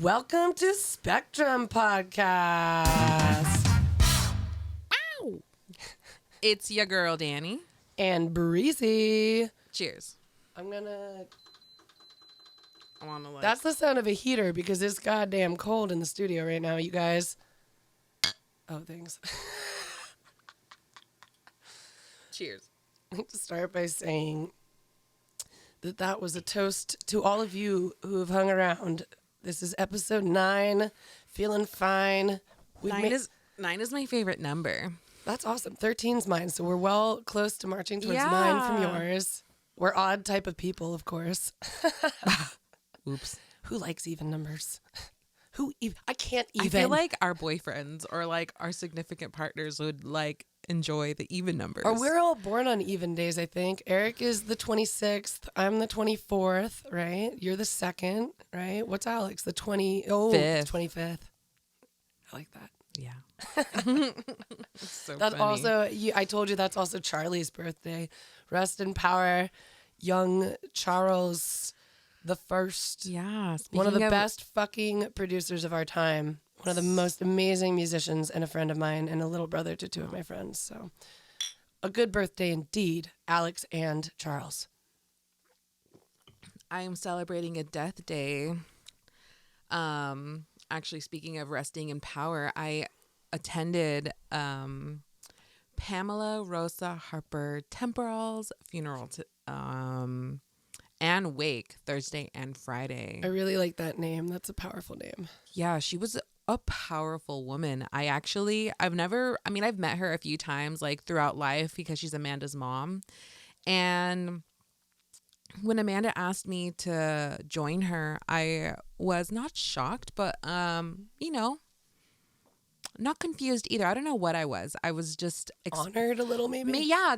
Welcome to Spectrum Podcast. Ow! It's your girl, Dani. And Breezy. Cheers. I want to like... That's the sound of a heater because it's goddamn cold in the studio right now, you guys. Oh, thanks. Cheers. I'd like to start by saying that was a toast to all of you who have hung around. This is episode 9. Feeling fine. Nine is my favorite number. That's awesome. 13's mine, so we're well close to marching towards 9 from yours. We're odd type of people, of course. Oops. Who likes even numbers? I can't even. I feel like our boyfriends or like our significant partners would like enjoy the even numbers. Or we're all born on even days, I think. Eric is the 26th. I'm the 24th, right? You're the 2nd, right? What's Alex? The 25th. I like that. Yeah. So That's funny. also, I told you that's also Charlie's birthday. Rest in power, young Charles the First. Yeah. One of the best fucking producers of our time. One of the most amazing musicians and a friend of mine and a little brother to two of my friends. So a good birthday indeed, Alex and Charles. I am celebrating a death day. Actually, speaking of resting in power, I attended Pamela Rosa Harper Temporal's funeral and wake Thursday and Friday. I really like that name. That's a powerful name. Yeah, she was a powerful woman. I've met her a few times like throughout life because she's Amanda's mom. And when Amanda asked me to join her, I was not shocked, but not confused either. I don't know what I was. I was just Honored a little, maybe? Yeah,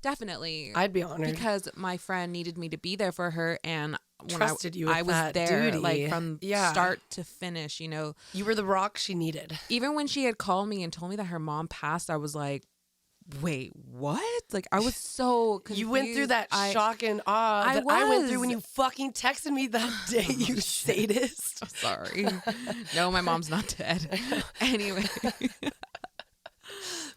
definitely. I'd be honored. Because my friend needed me to be there for her, and when Trusted you with I was that there, duty. like from start to finish, you know. You were the rock she needed. Even when she had called me and told me that her mom passed, I was like, wait, what? Like, I was so confused. You went through that shock and awe I went through when you fucking texted me that day, you sadist. Sorry. No, my mom's not dead. Anyway.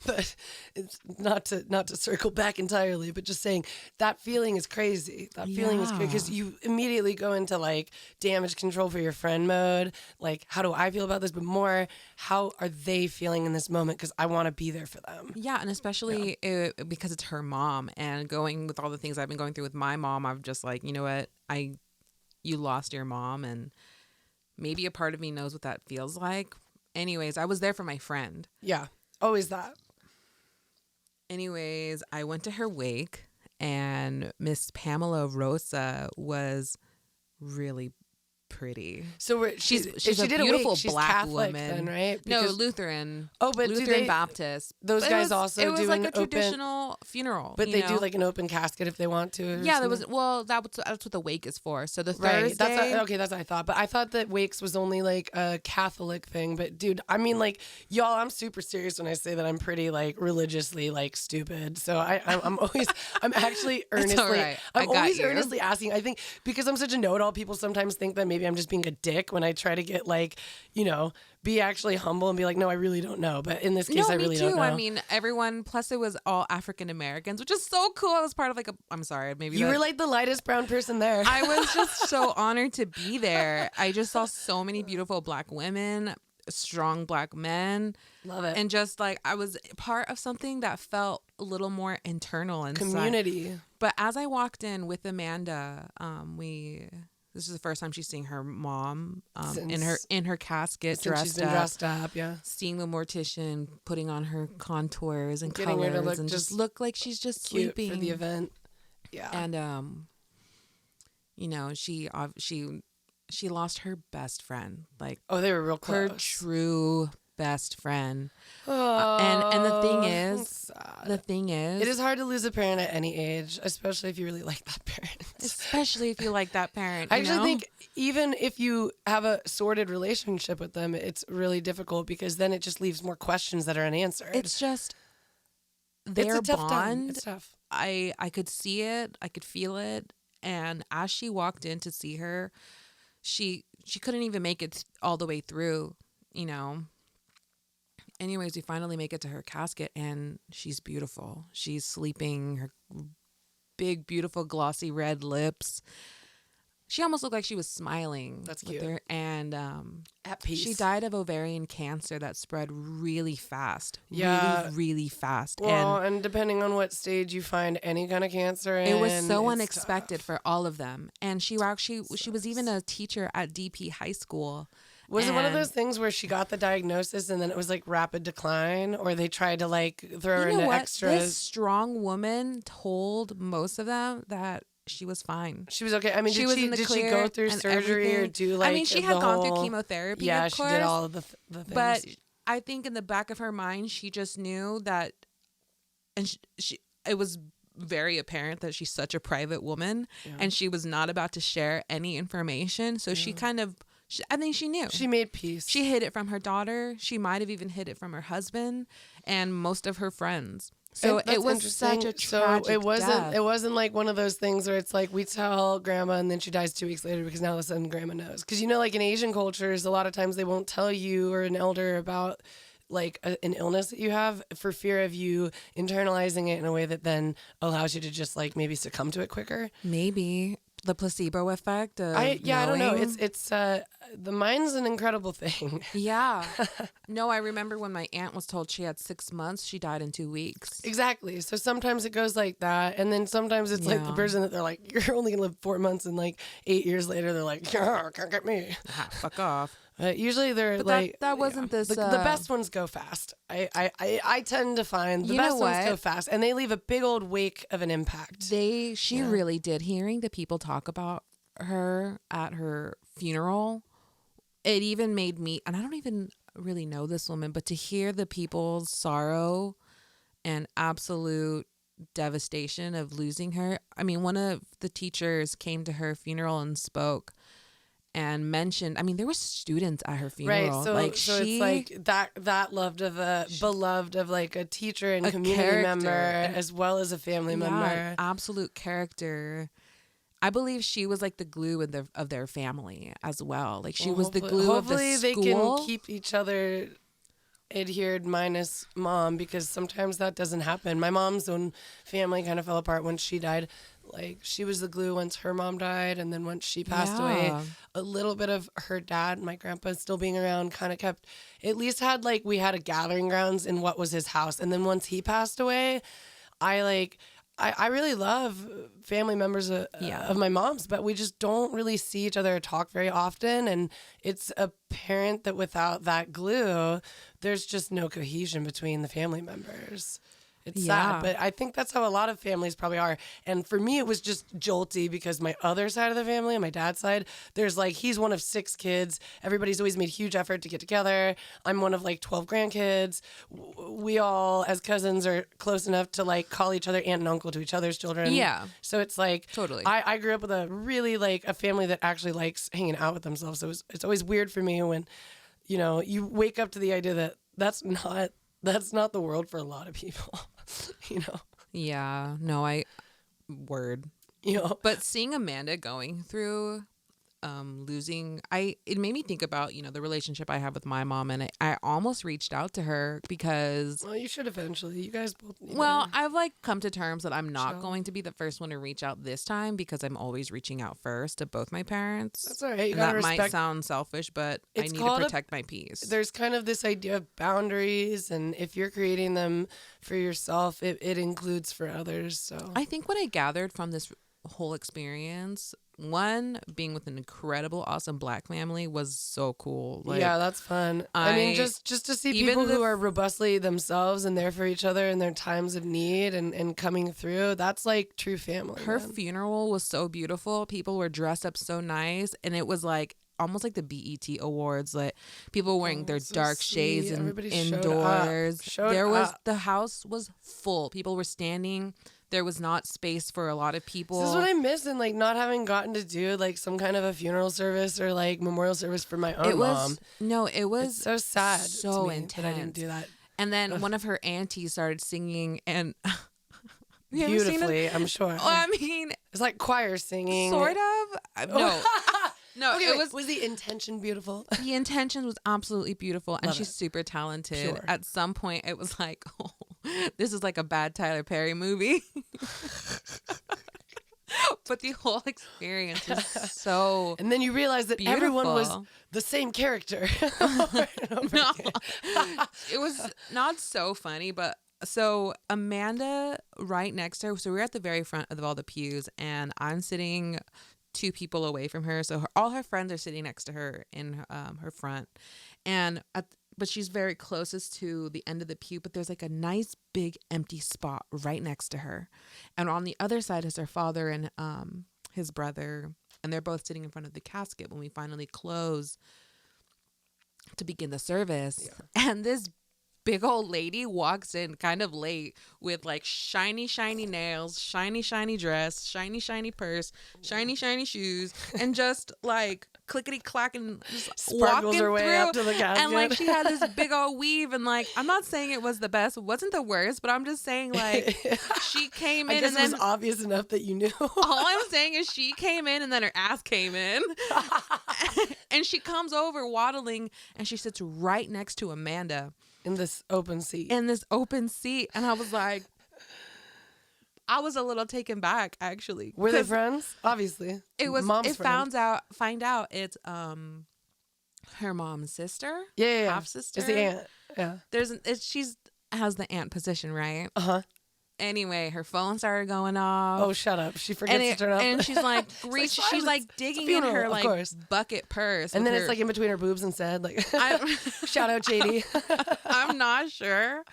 But it's not to circle back entirely, but just saying that feeling is crazy. That feeling is crazy because you immediately go into like damage control for your friend mode. Like, how do I feel about this? But more, how are they feeling in this moment? Because I want to be there for them. Yeah, and especially because it's her mom, and going with all the things I've been going through with my mom, I'm just like, you know what? You lost your mom, and maybe a part of me knows what that feels like. Anyways, I was there for my friend. Yeah, always that. Anyways, I went to her wake, and Miss Pamela Rosa was really pretty. So she's she a did beautiful she's black Catholic woman, then, right? No, Lutheran. Oh, but Lutheran Baptist. Those guys also do it was like a open, traditional funeral, but they do like an open casket if they want to. Yeah, that's what the wake is for. So the right. Thursday, that's what I thought. But I thought that wakes was only like a Catholic thing. But dude, I mean, like y'all, I'm super serious when I say that I'm pretty like religiously like stupid. So I'm actually earnestly, earnestly asking. I think because I'm such a know-it-all, people sometimes think that maybe I'm just being a dick when I try to get like, you know, be actually humble and be like, no, I really don't know. But in this case, I really don't know. I mean, everyone, plus it was all African Americans, which is so cool. I was part of like I'm sorry, maybe you were like the lightest brown person there. I was just so honored to be there. I just saw so many beautiful black women, strong black men. Love it. And just like I was part of something that felt a little more internal inside. Community. But as I walked in with Amanda, this is the first time she's seeing her mom in her casket, dressed up. Yeah. Seeing the mortician putting on her contours and getting colors her to look and just look like she's just cute sleeping for the event. Yeah. And you know, she lost her best friend. Like, oh, they were real close. Her true best friend. Oh, and the thing is, it is hard to lose a parent at any age, especially if you really like that parent. Especially if you like that parent. I actually think even if you have a sordid relationship with them, it's really difficult because then it just leaves more questions that are unanswered. It's just their bond. It's tough. I could see it. I could feel it. And as she walked in to see her, she she couldn't even make it all the way through, you know. Anyways, we finally make it to her casket, and she's beautiful. She's sleeping, her big, beautiful, glossy red lips. She almost looked like she was smiling. That's with cute. her. And At peace. she died of ovarian cancer that spread really fast. Yeah. Really, really fast. Well, and depending on what stage you find any kind of cancer in, it was so it's unexpected tough. for all of them. And she was even a teacher at DP High School. Was it one of those things where she got the diagnosis and then it was like rapid decline, or they tried to like throw her into extras? This strong woman told most of them that she was fine. She was okay. I mean, She was in the did she clear go through and surgery or everything. do like? I mean, she had gone through chemotherapy. Yeah, of she course, did all of the things. But I think in the back of her mind, she just knew that, and it was very apparent that she's such a private woman, and she was not about to share any information. So she kind of, I think she knew. She made peace. She hid it from her daughter. She might have even hid it from her husband and most of her friends. So it was such a tragic death. It wasn't like one of those things where it's like we tell grandma and then she dies 2 weeks later because now all of a sudden grandma knows. Because you know, like in Asian cultures, a lot of times they won't tell you or an elder about like an illness that you have for fear of you internalizing it in a way that then allows you to just like maybe succumb to it quicker. Maybe the placebo effect of I don't know. knowing. It's the mind's an incredible thing. Yeah. No, I remember when my aunt was told she had 6 months, she died in 2 weeks. Exactly. So sometimes it goes like that, and then sometimes it's like the person that they're like, you're only gonna live 4 months, and like 8 years later they're like, can't get me. Fuck off. Usually they're But like that wasn't this. the best ones go fast. I tend to find the best ones go fast, and they leave a big old wake of an impact. She really did. Hearing the people talk about her at her funeral, it even made me, and I don't even really know this woman, but to hear the people's sorrow and absolute devastation of losing her. I mean, one of the teachers came to her funeral and spoke and mentioned, I mean, there were students at her funeral. Right, so it's like that beloved of like a teacher and community member as well as a family member. Absolute character. I believe she was like the glue of their family as well. Like she was the glue of the school. Hopefully they can keep each other adhered minus mom, because sometimes that doesn't happen. My mom's own family kind of fell apart when she died. Like she was the glue once her mom died, and then once she passed away, a little bit of her dad, my grandpa, still being around, kind of kept, at least had like, we had a gathering grounds in what was his house. And then once he passed away, I really love family members of my mom's, but we just don't really see each other or talk very often. And it's apparent that without that glue, there's just no cohesion between the family members. It's sad, but I think that's how a lot of families probably are. And for me, it was just jolty because my other side of the family, on my dad's side, there's like, he's one of 6 kids. Everybody's always made huge effort to get together. I'm one of like 12 grandkids. We all, as cousins, are close enough to like call each other aunt and uncle to each other's children. Yeah. So it's like, totally. I grew up with a really like a family that actually likes hanging out with themselves. So it's always weird for me when, you know, you wake up to the idea that that's not the world for a lot of people. You know? Yeah. No, word. You know? But seeing Amanda going through losing, it made me think about, you know, the relationship I have with my mom, and I almost reached out to her because, well, you should eventually. You guys both need I've like come to terms that I'm not going to be the first one to reach out this time, because I'm always reaching out first to both my parents. That's all right. That might sound selfish, but I need to protect my peace. There's kind of this idea of boundaries, and if you're creating them for yourself, it includes for others. So I think what I gathered from this whole experience, one, being with an incredible, awesome Black family was so cool. Like, yeah, that's fun. I mean, just to see people who are robustly themselves and there for each other in their times of need and coming through, that's like true family. Her funeral was so beautiful. People were dressed up so nice, and it was like almost like the BET Awards. Like people wearing their dark shades and indoors. The house was full. People were standing. There was not space for a lot of people. This is what I miss, and like not having gotten to do like some kind of a funeral service or like memorial service for my own mom. No, it was so sad, so intense. That I didn't do that. And then one of her aunties started singing, and beautifully, I'm sure. I mean, it's like choir singing, sort of. No. No, Okay, it was the intention beautiful? the intention was absolutely beautiful, and Love she's it. super talented. Pure. At some point, it was like, oh, this is like a bad Tyler Perry movie. But the whole experience was so And then you realize that everyone was beautiful. the same character. Over and over No, again. it was not so funny, but so Amanda right next to her. So we're at the very front of all the pews, and I'm sitting 2 people away from her. So all her friends are sitting next to her in her front, and but she's very closest to the end of the pew. But there's like a nice big empty spot right next to her, and on the other side is her father and his brother, and they're both sitting in front of the casket when we finally close to begin the service. Yeah. And this big old lady walks in kind of late with like shiny nails, shiny dress, shiny purse, shiny shoes, and just like clickety clacking, just Sparkles walking her way through. up to the casket. And like she had this big old weave, and like I'm not saying it was the best, it wasn't the worst, but I'm just saying like she came in, I guess and it was then obvious enough that you knew. all I'm saying is she came in and then her ass came in. And she comes over waddling, and she sits right next to Amanda. In this open seat. And I was like, I was a little taken back, actually. Were they friends? Obviously. It was. Mom's it friend. find out it's her mom's sister. Yeah. Half sister. It's the aunt. Yeah. She's has the aunt position, right? Uh-huh. Anyway, her phone started going off. Oh, shut up. She forgets to turn off. And she's like, she's like digging in her like bucket purse. And then it's like in between her boobs and said, like, shout out JD. I'm not sure.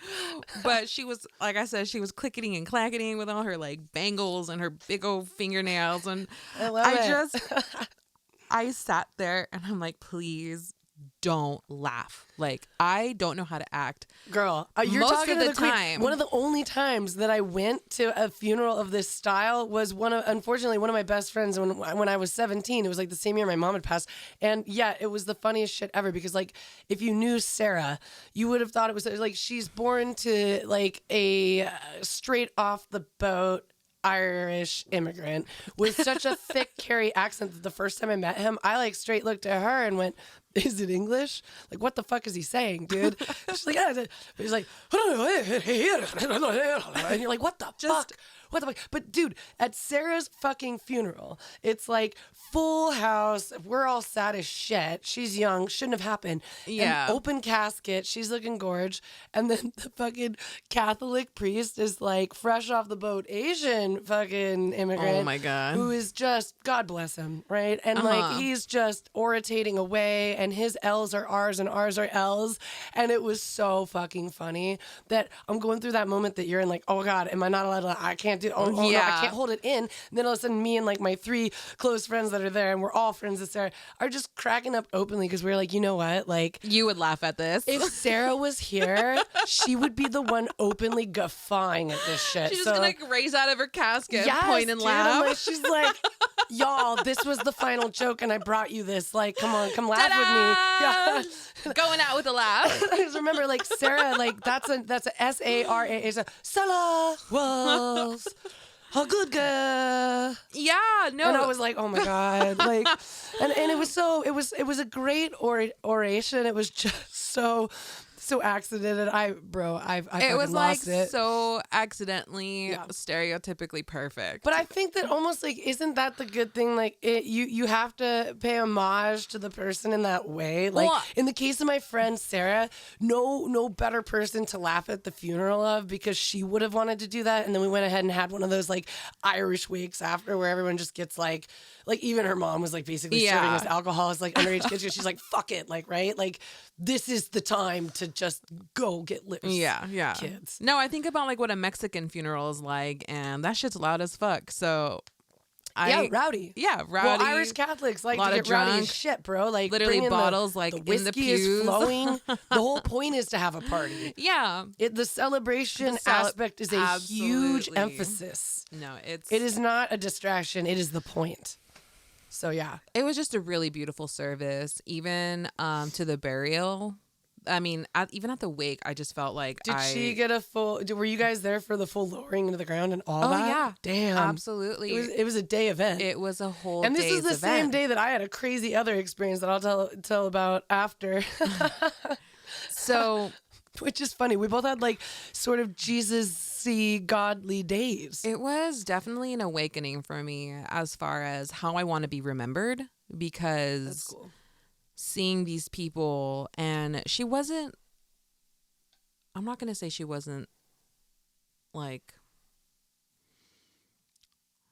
But she was, like I said, she was clicketing and clacketing with all her like bangles and her big old fingernails. And I sat there and I'm like, please don't laugh. Like, I don't know how to act. Girl, you're most talking of to the the queen. time. One of the only times that I went to a funeral of this style was unfortunately one of my best friends when I was 17. It was like the same year my mom had passed. And yeah, it was the funniest shit ever because like if you knew Sarah, you would have thought it was like she's born to like a straight off the boat Irish immigrant with such a thick Kerry accent that the first time I met him, I like straight looked at her and went, "Is it English? Like, what the fuck is he saying, dude?" She's like, "Yeah." But he's like, and you're like, "What the fuck? What the fuck?" But dude, at Sarah's fucking funeral, it's like full house. We're all sad as shit. She's young, shouldn't have happened. Yeah. And open casket. She's looking gorge, and then the fucking Catholic priest is like fresh off the boat Asian fucking immigrant. Oh my God. Who is just, God bless him, right? And like he's just orating away, and his L's are R's and R's are L's, and it was so fucking funny that I'm going through that moment that you're in, like, oh God, am I not allowed to? I can't do. Oh no, I can't hold it in. And then all of a sudden, me and like my 3 close friends that are there, and we're all friends with Sarah, are just cracking up openly because we're like, you know what, like you would laugh at this if Sarah was here, she would be the one openly guffawing at this shit. She's just gonna like raise out of her casket, point and dude, laugh. like, she's like, y'all, this was the final joke, and I brought you this. Like, come on, come laugh with me. Yeah. Going out with a laugh. Because remember, like Sarah, like that's a SARA. It's a Sarah was a good girl. Yeah, no. And I was like, oh my God, like, and it was a great oration. It was just so accidented. I it was like lost it. so accidentally stereotypically perfect. But I think that almost like, isn't that the good thing? Like you have to pay homage to the person in that way. Like in the case of my friend Sarah, no better person to laugh at the funeral of, because she would have wanted to do that. And then we went ahead and had one of those like Irish wakes after where everyone just gets like even her mom was like basically serving us alcohol as like underage kids. She's like, fuck it. Like, right. Like this is the time to just go get loose. Yeah. Kids. No, I think about like what a Mexican funeral is like, and that shit's loud as fuck. So rowdy. Yeah, rowdy. Well, Irish Catholics like to get rowdy as shit, bro. Like literally bottles like the in whiskey the pews. is flowing. The whole point is to have a party. Yeah. The celebration aspect is a huge emphasis. No, it is not a distraction. It is the point. So yeah, it was just a really beautiful service, even to the burial. I mean, even at the wake, I just felt like Did she get a full? Were you guys there for the full lowering into the ground and all that? Oh yeah, damn, absolutely. It was a day event. It was a whole. And this is the event. same day that I had a crazy other experience that I'll tell about after. So, which is funny. We both had like sort of Jesus-y godly days. It was definitely an awakening for me as far as how I want to be remembered, because That's cool. Seeing these people, and she wasn't, I'm not going to say she wasn't like,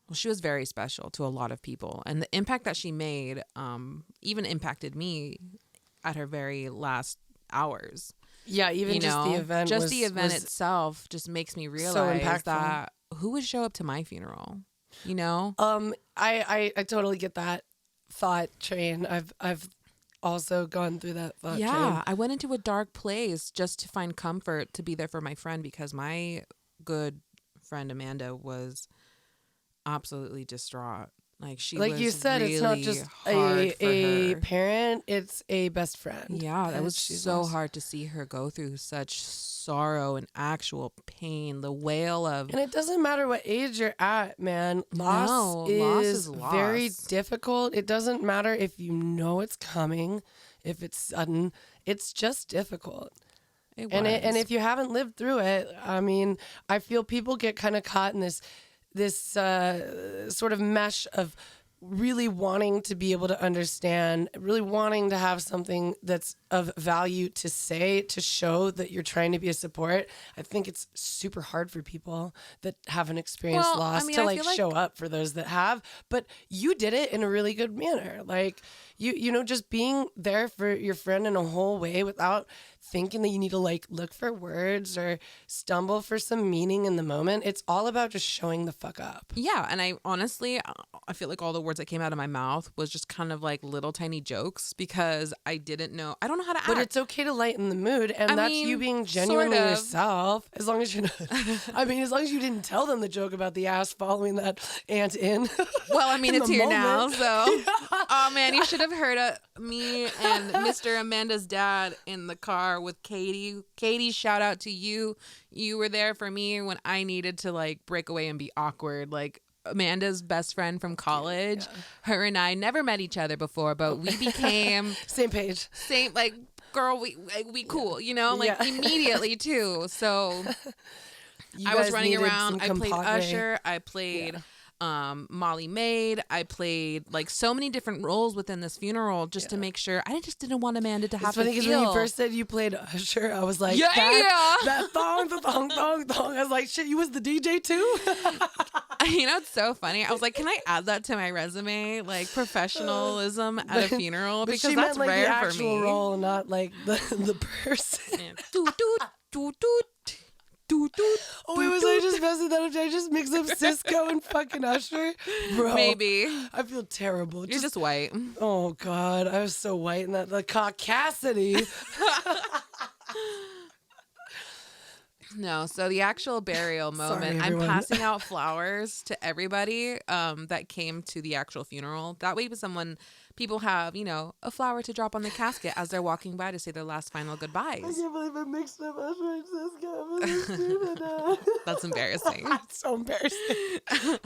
well, she was very special to a lot of people, and the impact that she made even impacted me at her very last hours. Yeah, even just the event. Just the event itself just makes me realize that who would show up to my funeral, you know? I totally get that thought train. I've also gone through that thought train. Yeah, I went into a dark place just to find comfort, to be there for my friend, because my good friend Amanda was absolutely distraught. Like, she like was you said, really it's not just a parent, it's a best friend. Yeah, that was so hard to see her go through such sorrow and actual pain, the wail of... And it doesn't matter what age you're at, man. Loss is very difficult. It doesn't matter if you know it's coming, if it's sudden. It's just difficult. And if you haven't lived through it, I mean, I feel people get kind of caught in this sort of mesh of really wanting to be able to understand, really wanting to have something that's of value to say, to show that you're trying to be a support. I think it's super hard for people that haven't experienced loss to like show up for those that have. But you did it in a really good manner. Like, you know, just being there for your friend in a whole way without thinking that you need to like look for words or stumble for some meaning in the moment. It's all about just showing the fuck up. Yeah, and I honestly feel like all the words that came out of my mouth was just kind of like little tiny jokes, because I don't know how to act. But it's okay to lighten the mood, and that's you being genuinely yourself. As long as you're not, I mean, as long as you didn't tell them the joke about the ass following that aunt in. Well, I mean, it's here now, so. Oh man, you should have heard me and Mr. Amanda's dad in the car with Katie. Katie, shout out to you. You were there for me when I needed to like break away and be awkward. Like, Amanda's best friend from college. Yeah. Her and I never met each other before, but we became same page. Same, like, girl, we cool, you know, like immediately too. So I was running around. I played Usher. I played Molly Maid. I played like so many different roles within this funeral just to make sure. I just didn't want Amanda to have to feel. It's funny because when you first said you played Usher, I was like, that thong, the thong, thong, thong. I was like, shit, you was the DJ too? You know, it's so funny. I was like, can I add that to my resume? Like, professionalism at a funeral? But because she that's meant, like, rare the actual for me. Role, not like the person. Oh, wait, was I just messing that up? Did I just mix up Cisco and fucking Usher? Bro, maybe. I feel terrible. You're just white. Oh, God. I was so white in that. The caucasity. No, so the actual burial moment, I'm passing out flowers to everybody that came to the actual funeral. That way people have, you know, a flower to drop on the casket as they're walking by to say their last final goodbyes. I can't believe I mixed up Usher and Cisco. I'm so stupid now. That's embarrassing. That's so embarrassing.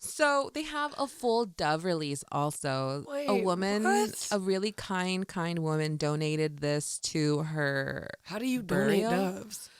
So they have a full dove release also. Wait, a woman, what? a really kind woman donated this to her. How do you burial. donate doves?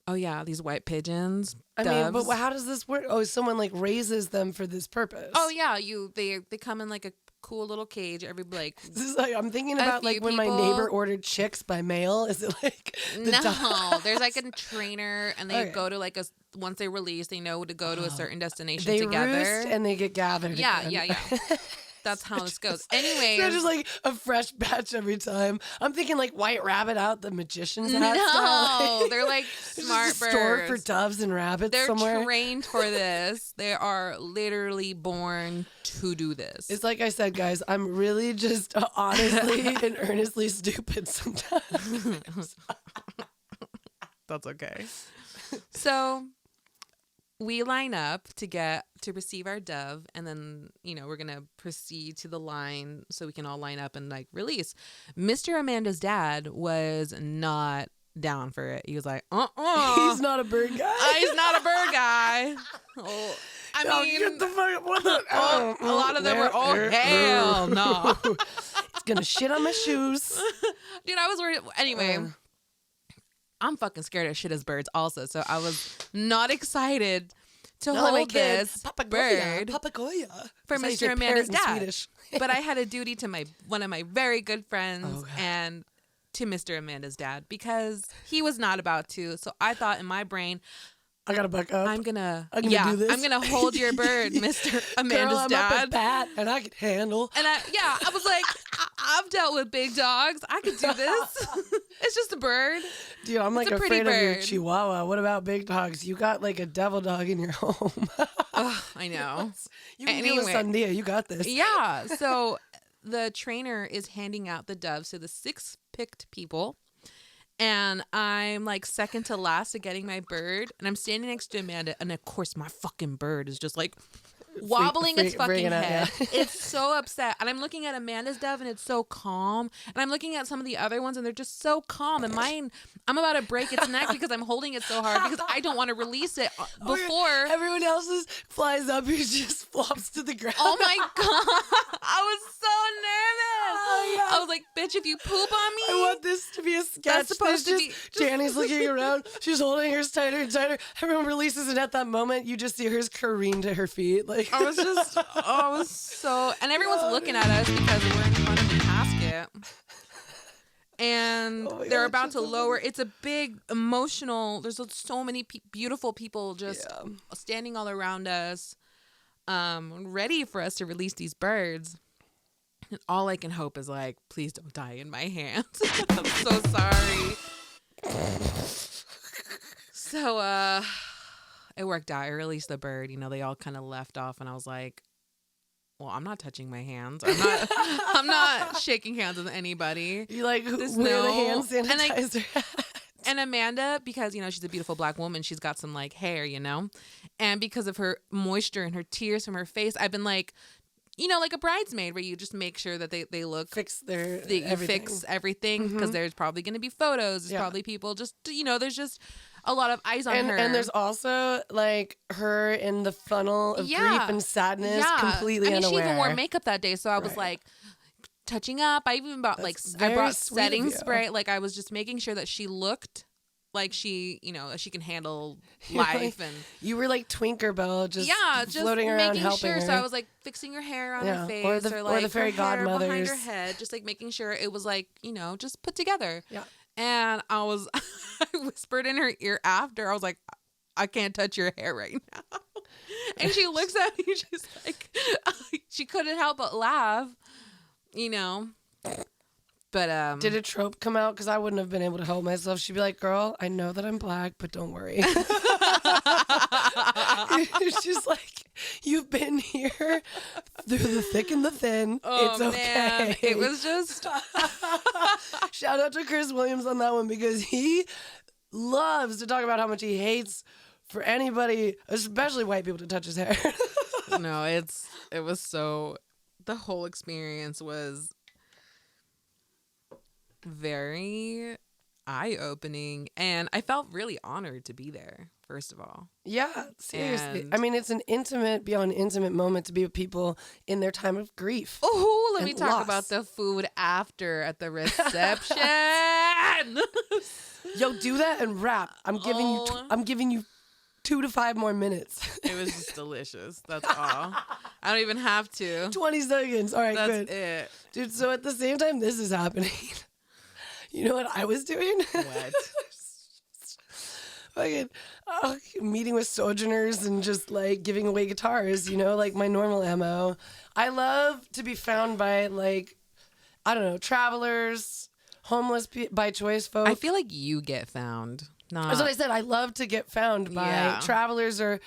Oh yeah, these white pigeons. I mean, but how does this work? Oh, someone like raises them for this purpose. Oh yeah, they come in like a cool little cage. Every like this is like I'm thinking about like when my neighbor ordered chicks by mail. Is it like there's like a trainer, and they go to like once they release, they know to go to a certain destination together. Roost and they get gathered. Yeah, again. yeah. That's how this goes. Anyways. So just like a fresh batch every time. I'm thinking like White Rabbit out the magician's hat. No, they're like smart birds. Store for doves and rabbits somewhere. They're trained for this. They are literally born to do this. It's like I said, guys, I'm really just honestly and earnestly stupid sometimes. That's okay. So we line up to receive our dove, and then, you know, we're going to proceed to the line so we can all line up and like release. Mr. Amanda's dad was not down for it. He was like, He's not a bird guy. He's not a bird guy. Oh, I mean, get the fuck, what the, a lot of them were, hell no. It's gonna shit on my shoes. Dude, I was worried. Anyway, I'm fucking scared of shit as birds also. So I was not excited to hold this bird for Mr. Amanda's dad. But I had a duty to one of my very good friends and to Mr. Amanda's dad because he was not about to. So I thought in my brain, I gotta buck up. I'm gonna do this. I'm gonna hold your bird, Mr. Amanda's Girl, I'm dad. up at bat and I can handle. And I was like, I've dealt with big dogs. I could do this. It's just a bird. Dude, I'm like a afraid of your bird. chihuahua. What about big dogs? You got like a devil dog in your home. I know. You can deal with Sandia. You got this. Yeah. So the trainer is handing out the doves to the 6 picked people. And I'm like second to last to getting my bird. And I'm standing next to Amanda. And of course, my fucking bird is just like wobbling its fucking head. It's so upset. And I'm looking at Amanda's dove and it's so calm. And I'm looking at some of the other ones and they're just so calm. And mine, I'm about to break its neck because I'm holding it so hard because I don't want to release it before. Everyone else's flies up, he just flops to the ground. Oh my God. I was so nervous. Oh, yeah. I was like, bitch, if you poop on me. I want this to be a sketch. That's supposed to be. Dani's looking around. She's holding hers tighter and tighter. Everyone releases, and at that moment, you just see hers careen to her feet. Like I was so, and everyone's looking at us because we're in front of the casket. And they're about to lower. It's a big emotional. There's so many beautiful people just standing all around us, ready for us to release these birds. And all I can hope is like, please don't die in my hands. I'm so sorry. So it worked out. I released the bird. You know, they all kind of left off, and I was like, well, I'm not touching my hands. I'm not shaking hands with anybody. You like wear the hand sanitizer. And Amanda, because, you know, she's a beautiful black woman, she's got some like hair, you know, and because of her moisture and her tears from her face, I've been like, you know, like a bridesmaid where you just make sure that they look fix everything because there's probably going to be photos. There's probably people just, you know, there's just a lot of eyes on her. And there's also like her in the funnel of grief and sadness, completely unaware. She even wore makeup that day, so I was like touching up. I even bought I brought setting spray. Like I was just making sure that she looked like she, you know, she can handle life. And you were like Twinkerbell, just floating around making helping sure. her. So I was like fixing her hair on her face, or the fairy godmothers behind her head, just like making sure it was like, you know, just put together. Yeah. And I whispered in her ear after. I was like, I can't touch your hair right now. And she looks at me, she's like, she couldn't help but laugh, you know. But did a trope come out? Because I wouldn't have been able to help myself. She'd be like, girl, I know that I'm black, but don't worry. It's just like, you've been here through the thick and the thin. Oh, it's okay. Man. It was just... Shout out to Chris Williams on that one because he loves to talk about how much he hates for anybody, especially white people, to touch his hair. No, it was so... The whole experience was very eye-opening, and I felt really honored to be there, first of all. Yeah, seriously. I mean, it's an intimate, beyond intimate moment to be with people in their time of grief. Oh, let me talk about the food after at the reception. Yo, do that and rap. I'm giving you 2 to 5 more minutes. It was just delicious. That's all. I don't even have to. 20 seconds. All right, good. That's it. Dude, so at the same time this is happening, you know what I was doing? What? Fucking meeting with sojourners and just like giving away guitars, you know, like my normal MO. I love to be found by like, I don't know, travelers, homeless by choice folks. I feel like you get found. That's what I said. I love to get found by travelers or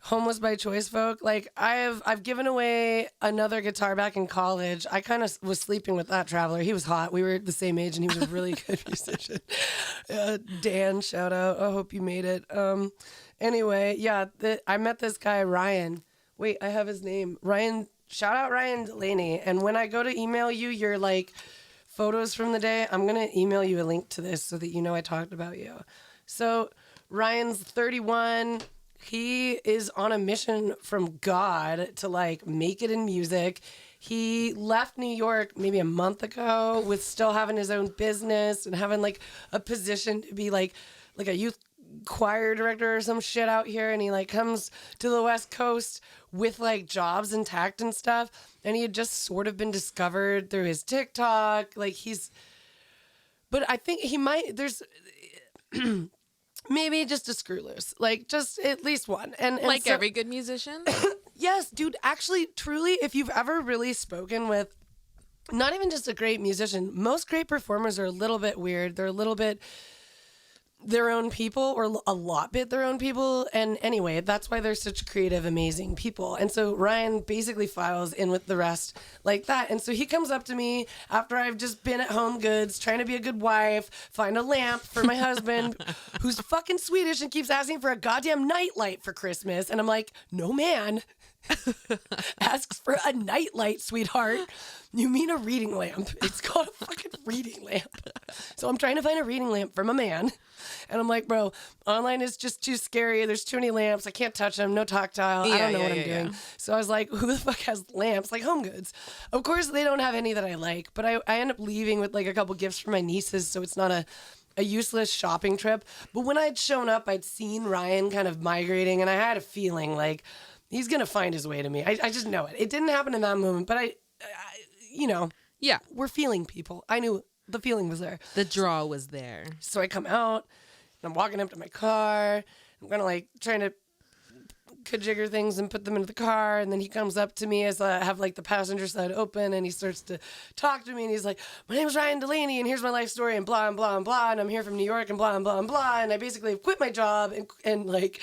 homeless by choice folk. Like I've given away another guitar back in college. I kind of was sleeping with that traveler. He was hot. We were the same age, and he was a really good musician. Dan, shout out. I hope you made it. Anyway, yeah, I met this guy Ryan. Wait, I have his name. Ryan. Shout out Ryan Delaney. And when I go to email you, you're like. Photos from the day, I'm going to email you a link to this so that you know I talked about you. So Ryan's 31. He is on a mission from God to like make it in music. He left New York maybe a month ago with still having his own business and having like a position to be like a youth choir director or some shit out here, and he like comes to the West Coast with like jobs intact and stuff, and he had just sort of been discovered through his TikTok. Like but I think he might, there's maybe just a screw loose, like just at least one, and like so, every good musician. Yes, dude, actually truly, if you've ever really spoken with not even just a great musician, most great performers are a little bit weird. They're a little bit their own people, or a lot bit their own people. And anyway, that's why they're such creative, amazing people. And so Ryan basically files in with the rest like that. And so he comes up to me after I've just been at Home Goods trying to be a good wife, find a lamp for my husband who's fucking Swedish and keeps asking for a goddamn nightlight for Christmas. And I'm like, no man asks for a nightlight, sweetheart. You mean a reading lamp? It's called a fucking reading lamp. So I'm trying to find a reading lamp from a man. And I'm like, bro, online is just too scary. There's too many lamps. I can't touch them. No tactile. I don't know what I'm doing. So I was like, who the fuck has lamps? Like Home Goods. Of course, they don't have any that I like. But I end up leaving with like a couple gifts for my nieces. So it's not a useless shopping trip. But when I'd shown up, I'd seen Ryan kind of migrating. And I had a feeling like he's going to find his way to me. I just know it. It didn't happen in that moment. But I we're feeling people. I knew the feeling was there. The draw was there. So I come out, and I'm walking up to my car. I'm kind of like trying to kajigger things and put them into the car. And then he comes up to me as I have like the passenger side open, and he starts to talk to me. And he's like, my name's Ryan Delaney, and here's my life story, and blah, and blah, and blah. And I'm here from New York, and blah, and blah, and blah. And I basically have quit my job and like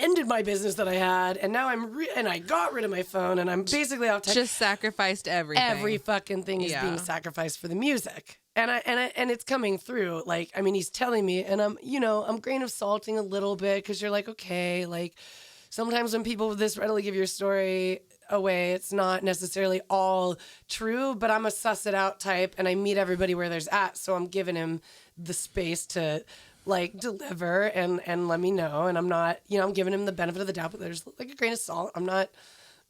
ended my business that I had. And now and I got rid of my phone, and I'm basically out. Just sacrificed everything. Every fucking thing is being sacrificed for the music. And it's coming through. Like, I mean, he's telling me, and I'm grain of salting a little bit, because you're like, okay, like, sometimes when people this readily give your story away, it's not necessarily all true, but I'm a suss it out type, and I meet everybody where there's at. So I'm giving him the space to like deliver and let me know. And I'm not, I'm giving him the benefit of the doubt, but there's like a grain of salt. I'm not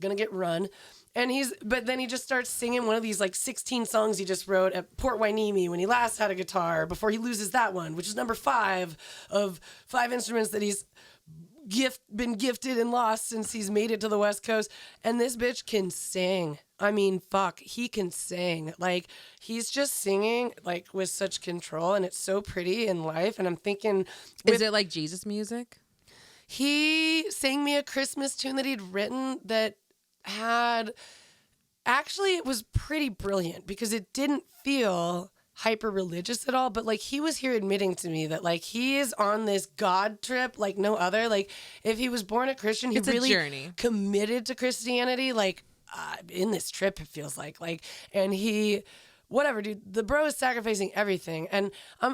going to get run. But then he just starts singing one of these like 16 songs he just wrote at Port Hueneme when he last had a guitar, before he loses that one, which is number 5 of 5 instruments that he's been gifted and lost since he's made it to the West Coast. And this bitch can sing. I mean, fuck, he can sing. Like, he's just singing like with such control, and it's so pretty in life. And I'm thinking, is it like Jesus music? He sang me a Christmas tune that he'd written that it was pretty brilliant, because it didn't feel hyper religious at all, but like he was here admitting to me that like he is on this God trip like no other. Like, if he was born a Christian, he really committed to Christianity, like in this trip, it feels like, and he, whatever, dude, the bro is sacrificing everything. And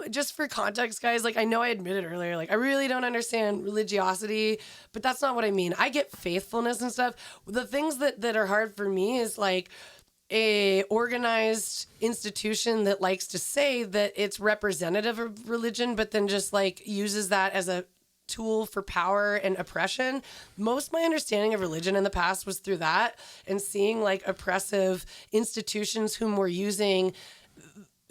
just for context, guys, like, I know I admitted earlier, like, I really don't understand religiosity, but that's not what I mean. I get faithfulness and stuff. The things that are hard for me is like a organized institution that likes to say that it's representative of religion, but then just like uses that as a tool for power and oppression. Most of my understanding of religion in the past was through that, and seeing like oppressive institutions whom were using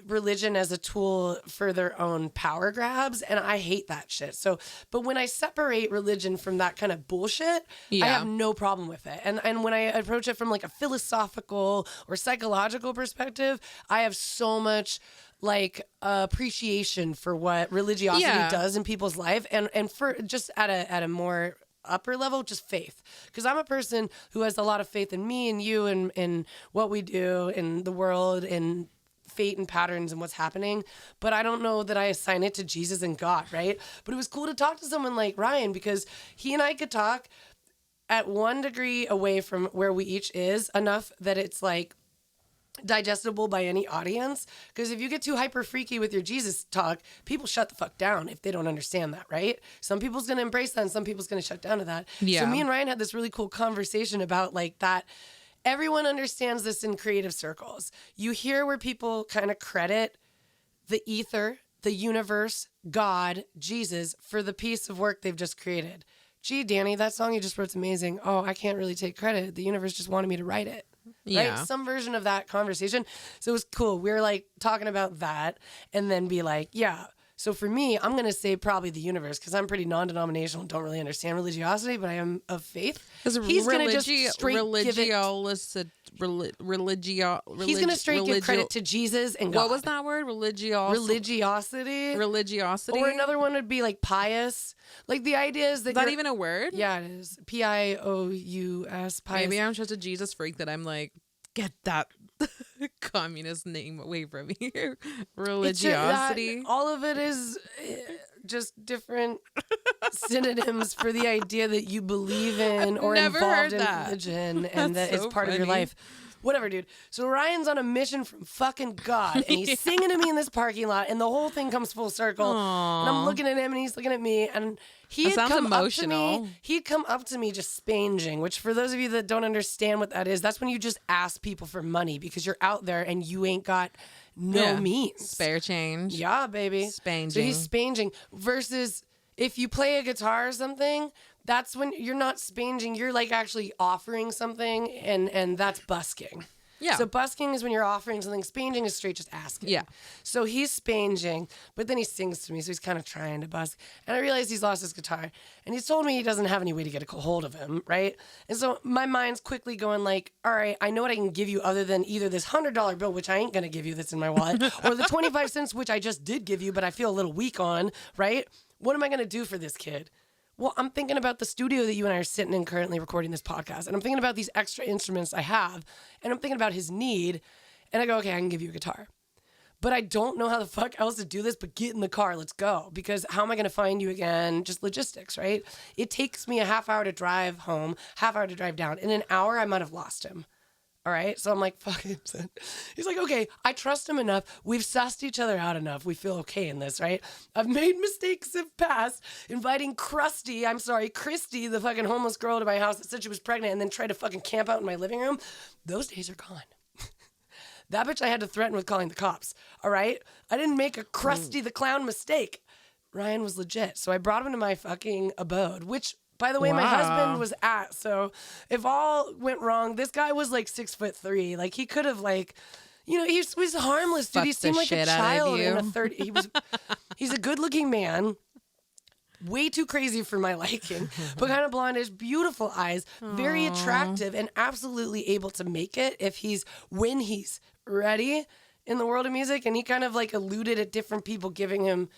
religion as a tool for their own power grabs, and I hate that shit. So, but when I separate religion from that kind of bullshit, I have no problem with it. And when I approach it from like a philosophical or psychological perspective, I have so much like appreciation for what religiosity does in people's life, and for just at a more upper level, just faith. Because I'm a person who has a lot of faith in me and you and what we do in the world, and fate and patterns and what's happening, but I don't know that I assign it to Jesus and God, right? But it was cool to talk to someone like Ryan because he and I could talk at 1 degree away from where we each is, enough that it's like digestible by any audience. Because if you get too hyper freaky with your Jesus talk, people shut the fuck down if they don't understand that, right? Some people's going to embrace that and some people's going to shut down to that. Yeah. So me and Ryan had this really cool conversation about like that. Everyone understands this in creative circles. You hear where people kind of credit the ether, the universe, God, Jesus for the piece of work they've just created. Gee, Dani, that song you just wrote's amazing. Oh, I can't really take credit. The universe just wanted me to write it. Yeah. Right? Some version of that conversation. So it was cool. We were like talking about that and then be like, yeah. So for me, I'm going to say probably the universe because I'm pretty non-denominational and don't really understand religiosity, but I am of faith. He's going to just straight give it. He's going to straight give credit to Jesus and God. What was that word? Religiosity. Religiosity. Or another one would be like pious. Like the idea is that Is that even a word? Yeah, it is. Pious. Pious. Maybe I'm just a Jesus freak that I'm like, get that communist name away from here. Religiosity. All of it is just different synonyms for the idea that you believe in or involved in religion and that it's part of your life. Whatever, dude. So Ryan's on a mission from fucking God, and he's singing to me in this parking lot, and the whole thing comes full circle. Aww. And I'm looking at him, and he's looking at me, and he had come emotional. Up to me. He'd come up to me just spanging, which for those of you that don't understand what that is, that's when you just ask people for money because you're out there and you ain't got no means. Spare change. Yeah, baby. Spanging. So he's spanging versus if you play a guitar or something, that's when you're not spanging, you're like actually offering something and that's busking. Yeah. So busking is when you're offering something. Spanging is straight just asking. Yeah. So he's spanging, but then he sings to me, so he's kind of trying to busk. And I realized he's lost his guitar. And he's told me he doesn't have any way to get a hold of him, right? And so my mind's quickly going like, all right, I know what I can give you other than either this $100 bill, which I ain't going to give you that's in my wallet, or the 25 cents, which I just did give you, but I feel a little weak on, right? What am I going to do for this kid? Well, I'm thinking about the studio that you and I are sitting in currently recording this podcast. And I'm thinking about these extra instruments I have. And I'm thinking about his need. And I go, okay, I can give you a guitar. But I don't know how the fuck else to do this, but get in the car. Let's go. Because how am I going to find you again? Just logistics, right? It takes me a half hour to drive home, half hour to drive down. In an hour, I might have lost him. All right. So I'm like, fuck it. He's like, okay, I trust him enough. We've sussed each other out enough. We feel okay in this, right? I've made mistakes in past, inviting Christy, the fucking homeless girl to my house that said she was pregnant and then tried to fucking camp out in my living room. Those days are gone. That bitch I had to threaten with calling the cops. All right. I didn't make a Krusty the Clown mistake. Ryan was legit. So I brought him to my fucking abode, which, by the way, my husband was at. So if all went wrong, this guy was like 6'3". Like he could have like, you know, he was harmless, dude. He seemed like a child in a 30. He's a good looking man. Way too crazy for my liking, but kind of blondish, beautiful eyes, very attractive and absolutely able to make it when he's ready in the world of music. And he kind of like alluded at different people giving him,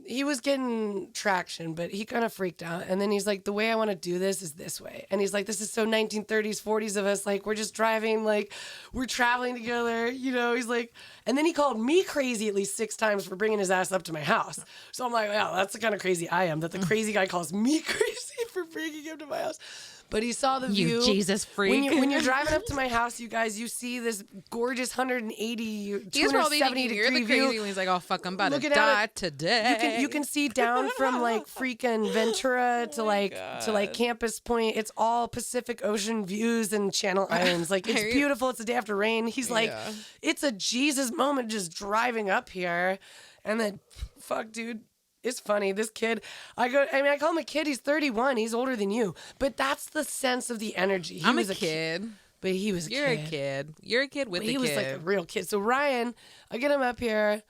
he was getting traction, but he kind of freaked out. And then he's like, the way I want to do this is this way. And he's like, this is so 1930s, 40s of us. Like, we're just driving, like, we're traveling together, you know? He's like, and then he called me crazy at least 6 times for bringing his ass up to my house. So I'm like, wow, that's the kind of crazy I am, that the crazy guy calls me crazy for bringing him to my house. But he saw the view. You Jesus freak. When you're driving up to my house, you guys, you see this gorgeous 180, 270 you're the view. crazy when he's like, oh, fuck, I'm about to die today. You can see down from like freaking Ventura to like Campus Point. It's all Pacific Ocean views and Channel Islands. Like, it's beautiful. It's the day after rain. He's like, it's a Jesus moment just driving up here. And then, fuck, dude. It's funny. This kid, I call him a kid. He's 31. He's older than you. But that's the sense of the energy. I'm a kid. But he was a kid. You're a kid. You're a kid with a kid. He was like a real kid. So Ryan, I get him up here.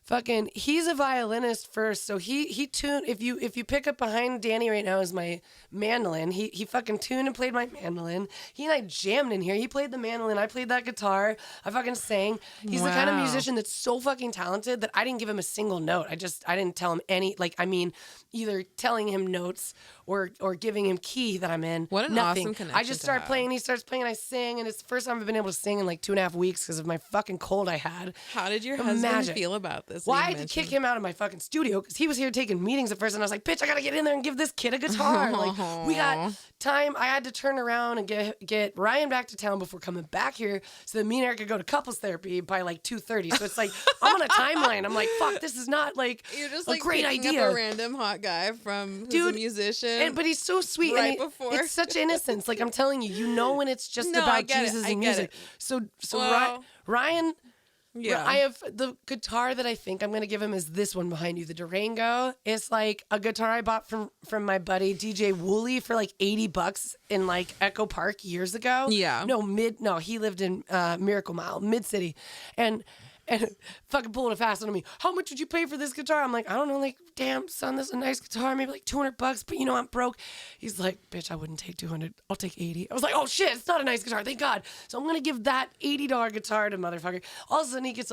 Fucking, he's a violinist first, so he tuned. If you pick up behind Dani right now is my mandolin. He fucking tuned and played my mandolin. He and I jammed in here. He played the mandolin. I played that guitar. I fucking sang. He's the kind of musician that's so fucking talented that I didn't give him a single note. I didn't tell him any. Like, I mean, either telling him notes or giving him key that I'm in. What an nothing. awesome connection I just start playing. And he starts playing. And I sing, and it's the first time I've been able to sing in like 2.5 weeks because of my fucking cold I had. How did your husband feel about this? Well, I had to kick him out of my fucking studio because he was here taking meetings at first, and I was like, bitch, I gotta get in there and give this kid a guitar. Like, we got time. I had to turn around and get Ryan back to town before coming back here so that me and Eric could go to couples therapy by like 2:30. So it's like, I'm on a timeline. I'm like, fuck, this is not like You're just a like great picking idea. up a random hot guy who's a musician. But he's so sweet. Right and before. It's such innocence. Like, I'm telling you, you know when it's just No, I about get it. Jesus I and get music. it. So Well, Ryan... Yeah. I have the guitar that I think I'm going to give him is this one behind you. The Durango is like a guitar I bought from my buddy DJ Woolley for like $80 in like Echo Park years ago. Yeah. He lived in Miracle Mile, Mid-City. And fucking pulling a fast on me. How much would you pay for this guitar? I'm like, I don't know, like, damn, son, this is a nice guitar, maybe like $200, but you know, I'm broke. He's like, bitch, I wouldn't take 200. I'll take 80. I was like, oh shit, it's not a nice guitar, thank God. So I'm gonna give that $80 guitar to motherfucker. All of a sudden he gets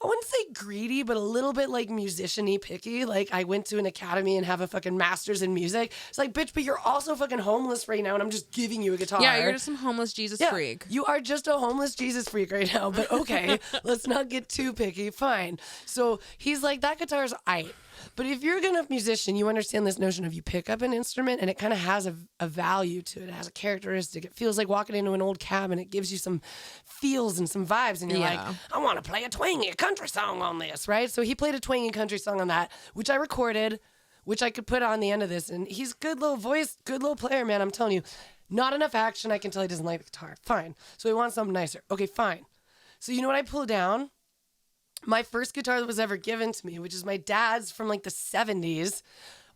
I wouldn't say greedy, but a little bit like musician-y picky. Like, I went to an academy and have a fucking master's in music. It's like, bitch, but you're also fucking homeless right now, and I'm just giving you a guitar. Yeah, you're just some homeless Jesus freak. You are just a homeless Jesus freak right now, but okay, let's not get too picky. Fine. So he's like, that guitar's aight. But if you're a good enough musician, you understand this notion of you pick up an instrument and it kind of has a value to it. It has a characteristic. It feels like walking into an old cabin. It gives you some feels and some vibes. And you're like, I want to play a twangy country song on this, right? So he played a twangy country song on that, which I recorded, which I could put on the end of this. And he's good little voice, good little player, man. I'm telling you. Not enough action. I can tell he doesn't like the guitar. Fine. So he wants something nicer. Okay, fine. So you know what I pull down? My first guitar that was ever given to me, which is my dad's from like the 70s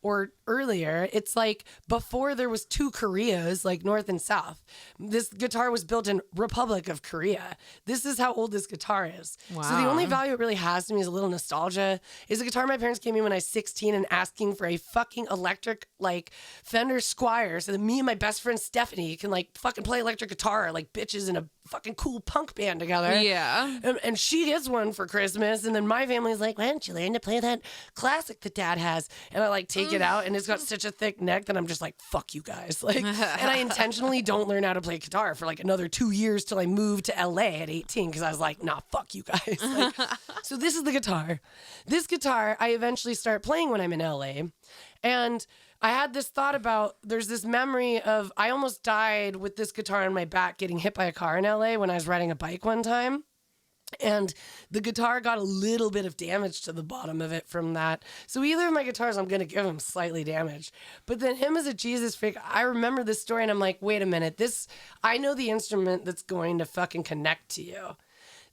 or earlier. It's like before there was two Koreas, like North and South. This guitar was built in Republic of Korea. This is how old this guitar is. Wow. So the only value it really has to me is a little nostalgia. Is a guitar my parents gave me when I was 16 and asking for a fucking electric like Fender Squire so that me and my best friend Stephanie can like fucking play electric guitar like bitches in a fucking cool punk band together. Yeah. And she gets one for Christmas, and then my family's like, why don't you learn to play that classic that dad has? And I like take it out, and it's got such a thick neck that I'm just like, fuck you guys. Like, and I intentionally don't learn how to play guitar for like another 2 years till I moved to LA at 18 because I was like, nah, fuck you guys. Like, so this is the guitar. This guitar I eventually start playing when I'm in LA, and I had this thought about, there's this memory of, I almost died with this guitar on my back getting hit by a car in LA when I was riding a bike one time. And the guitar got a little bit of damage to the bottom of it from that. So either of my guitars, I'm going to give him slightly damaged. But then him as a Jesus freak, I remember this story and I'm like, wait a minute, I know the instrument that's going to fucking connect to you.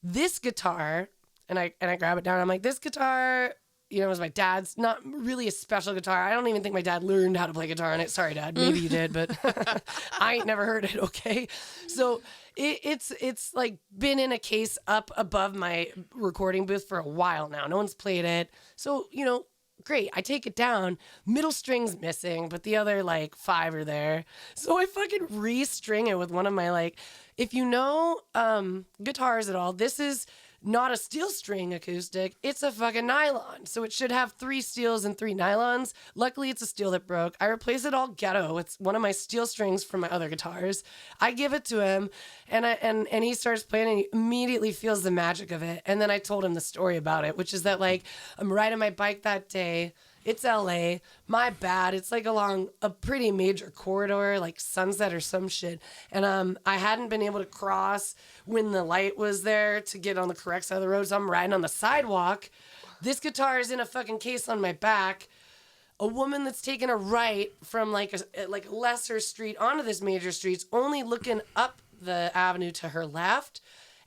This guitar, and I grab it down, I'm like, this guitar, you know, it was my dad's, not really a special guitar. I don't even think my dad learned how to play guitar on it. Sorry, Dad. Maybe you did, but I ain't never heard it, okay? So it's like been in a case up above my recording booth for a while now. No one's played it. So, you know, great. I take it down. Middle string's missing, but the other like 5 are there. So I fucking re-string it with one of my like, if you know guitars at all, this is not a steel string acoustic, it's a fucking nylon. So it should have 3 steels and 3 nylons. Luckily, it's a steel that broke. I replaced it all ghetto. It's one of my steel strings from my other guitars. I give it to him, and he starts playing, and he immediately feels the magic of it. And then I told him the story about it, which is that, like, I'm riding my bike that day. It's LA. My bad. It's like along a pretty major corridor, like Sunset or some shit. And I hadn't been able to cross when the light was there to get on the correct side of the road. So I'm riding on the sidewalk. This guitar is in a fucking case on my back. A woman that's taking a right from like a lesser street onto this major street's only looking up the avenue to her left.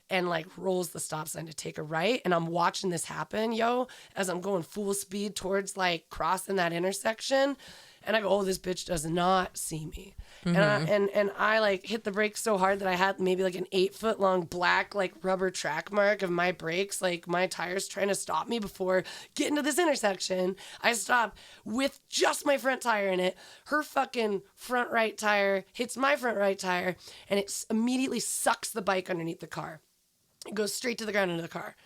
And like rolls the stop sign to take a right. And I'm watching this happen, as I'm going full speed towards like crossing that intersection. And I go, oh, this bitch does not see me. And I like hit the brakes so hard that I had maybe like an 8-foot long black like rubber track mark of my brakes, like my tires trying to stop me before getting to this intersection. I stop with just my front tire in it. Her fucking front right tire hits my front right tire, and it immediately sucks the bike underneath the car. It goes straight to the ground into the car.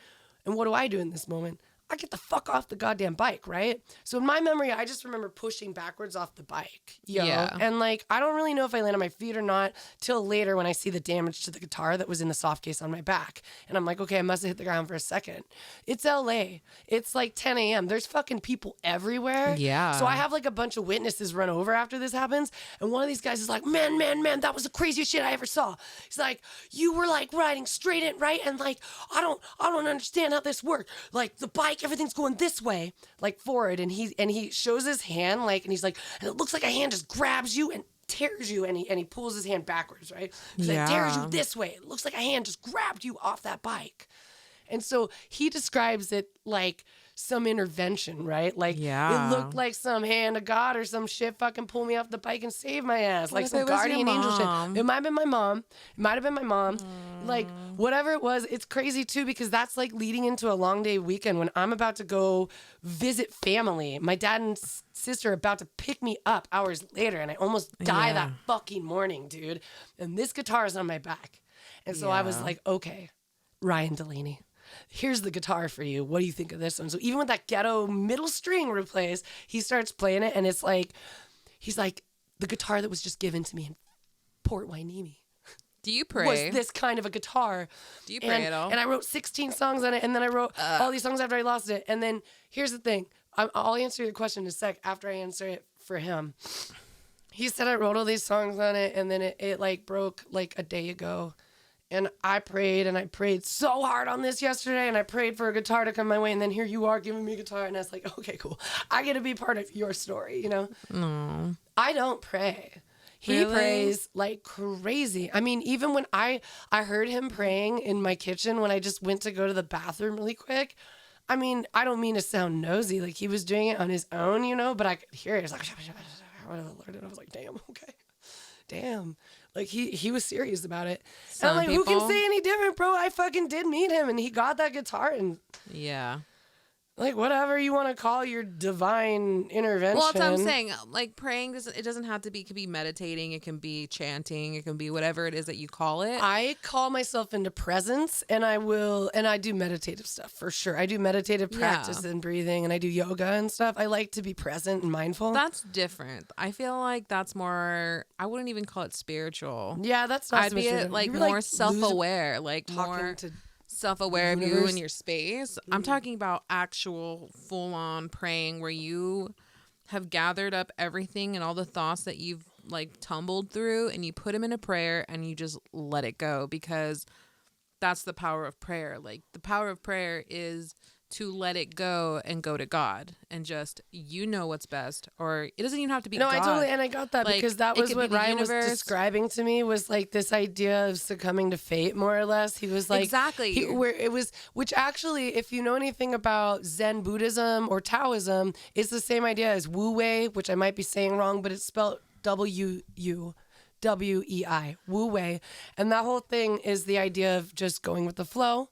And what do I do in this moment? I get the fuck off the goddamn bike, right? So in my memory, I just remember pushing backwards off the bike, And like, I don't really know if I land on my feet or not till later when I see the damage to the guitar that was in the soft case on my back. And I'm like, okay, I must have hit the ground for a second. It's LA. It's like 10 a.m. There's fucking people everywhere. Yeah. So I have like a bunch of witnesses run over after this happens. And one of these guys is like, man, that was the craziest shit I ever saw. He's like, you were like riding straight in, right? And like, I don't understand how this worked. Like the bike, everything's going this way, like forward, and he shows his hand, like, and he's like, and it looks like a hand just grabs you and tears you, and he pulls his hand backwards, right? So it tears you this way. It looks like a hand just grabbed you off that bike. And so he describes it like some intervention, right? Like, it looked like some hand of God or some shit fucking pull me off the bike and save my ass. Like some guardian angel shit. It might have been my mom. Like, whatever it was, it's crazy too, because that's like leading into a long day weekend when I'm about to go visit family. My dad and sister are about to pick me up hours later, and I almost die that fucking morning, dude. And this guitar is on my back. And so I was like, okay, Ryan Delaney, here's the guitar for you. What do you think of this one? So even with that ghetto middle string replaced, he starts playing it, and it's like, he's like, the guitar that was just given to me in Port Hueneme. Do you pray? Was this kind of a guitar. Do you pray at all? And I wrote 16 songs on it, and then I wrote all these songs after I lost it. And then here's the thing. I'll answer your question in a sec after I answer it for him. He said I wrote all these songs on it, and then it like broke like a day ago. And I prayed so hard on this yesterday, and I prayed for a guitar to come my way, and then here you are giving me a guitar, and I was like, okay, cool. I get to be part of your story, you know? No. I don't pray. He prays like crazy. I mean, even when I heard him praying in my kitchen when I just went to go to the bathroom really quick. I mean, I don't mean to sound nosy. Like, he was doing it on his own, you know, but I could hear it. It's like, and I was like, damn, okay. Damn. Like, he was serious about it. And I'm like, who can say any different, bro? I fucking did meet him, and he got that guitar, and like, whatever you want to call your divine intervention. Well, that's what I'm saying. Like, praying, it doesn't have to be, it could be meditating, it can be chanting, it can be whatever it is that you call it. I call myself into presence, and I do meditative stuff for sure. I do meditative practice and breathing, and I do yoga and stuff. I like to be present and mindful. That's different. I feel like that's more, I wouldn't even call it spiritual. Yeah, that's not I'd be like more self-aware, like more self-aware of you and your space. I'm talking about actual full-on praying where you have gathered up everything and all the thoughts that you've like tumbled through, and you put them in a prayer and you just let it go, because that's the power of prayer. Like, the power of prayer is to let it go and go to God and just, you know what's best. Or it doesn't even have to be God. I got that, like, because that was what Ryan was describing to me, was like this idea of succumbing to fate, more or less. He was like, exactly. Which actually, if you know anything about Zen Buddhism or Taoism, it's the same idea as Wu Wei, which I might be saying wrong, but it's spelled W-U-W-E-I, Wu Wei. And that whole thing is the idea of just going with the flow,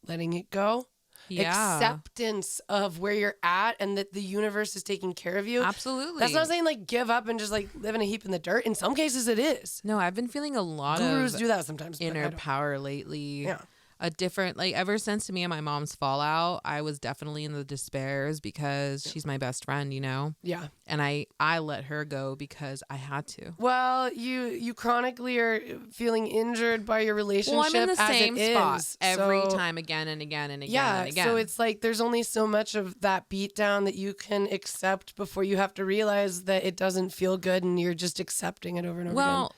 letting it go. Acceptance of where you're at, and that the universe is taking care of you. Absolutely. That's not saying like give up and just like live in a heap in the dirt. In some cases it is. No, I've been feeling a lot Gurus of do that sometimes. Inner power lately. Yeah. A different, like, ever since me and my mom's fallout, I was definitely in the despairs because she's my best friend, you know? Yeah. And I let her go because I had to. Well, you chronically are feeling injured by your relationship. Well, I'm in the same spot every so, time, again and again and again yeah, and again. So it's like there's only so much of that beatdown that you can accept before you have to realize that it doesn't feel good, and you're just accepting it over and over again. Well,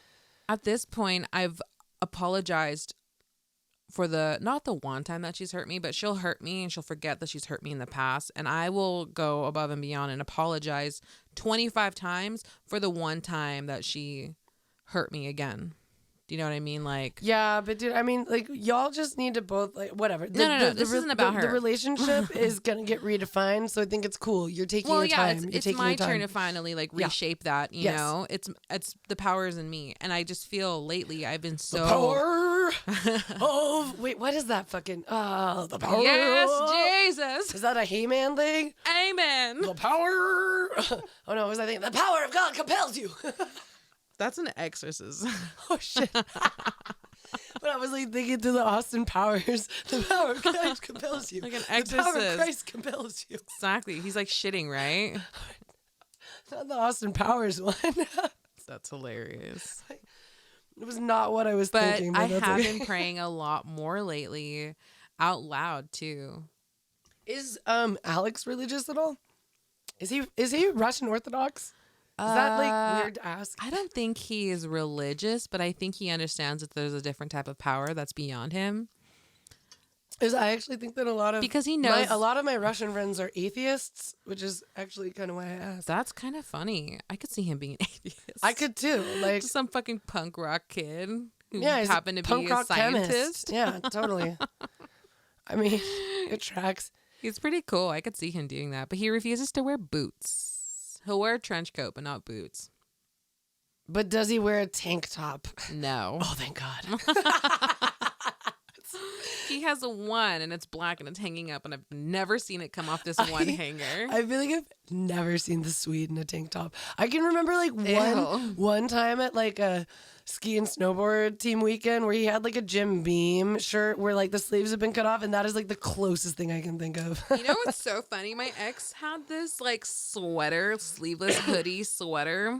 at this point, I've apologized for not the one time that she's hurt me, but she'll hurt me and she'll forget that she's hurt me in the past. And I will go above and beyond and apologize 25 times for the one time that she hurt me again. Do you know what I mean? Like, yeah, but dude, I mean, like, y'all just need to both, like, whatever. No. This isn't about her. The relationship is gonna get redefined, so I think it's cool. You're taking your time. It's my turn to finally like reshape that. You know, it's the powers in me, and I just feel lately I've been so the power of wait, what is that fucking the power? Yes, Jesus. Is that a He-Man thing? Amen. The power. Oh no, what was I thinking? The power of God compels you. That's an exorcism. Oh shit. But I was like thinking to the Austin Powers, the power of Christ compels you. Like an The exorcist. power of Christ compels you. Exactly. He's like shitting, right? Not the Austin Powers one. That's hilarious. It was not what I was But thinking. I have been praying a lot more lately, out loud too. Is Alex religious at all? Is he Russian Orthodox? Is that like weird to ask? I don't think he is religious, but I think he understands that there's a different type of power that's beyond him. I actually think that because he knows a lot of my Russian friends are atheists, which is actually kind of why I asked. That's kind of funny. I could see him being an atheist. I could too. Like just some fucking punk rock kid who he's happened to punk be a rock scientist. Chemist. Yeah, totally. I mean, it tracks. He's pretty cool. I could see him doing that, but he refuses to wear boots. He'll wear a trench coat, but not boots. But does he wear a tank top? No. Oh, thank God. He has a one, and it's black, and it's hanging up, and I've never seen it come off this one hanger. I feel like I've never seen the Swede in a tank top. I can remember like one time at like a ski and snowboard team weekend where he had like a Jim Beam shirt where like the sleeves have been cut off, and that is like the closest thing I can think of. You know what's so funny? My ex had this like sweater, sleeveless hoodie sweater.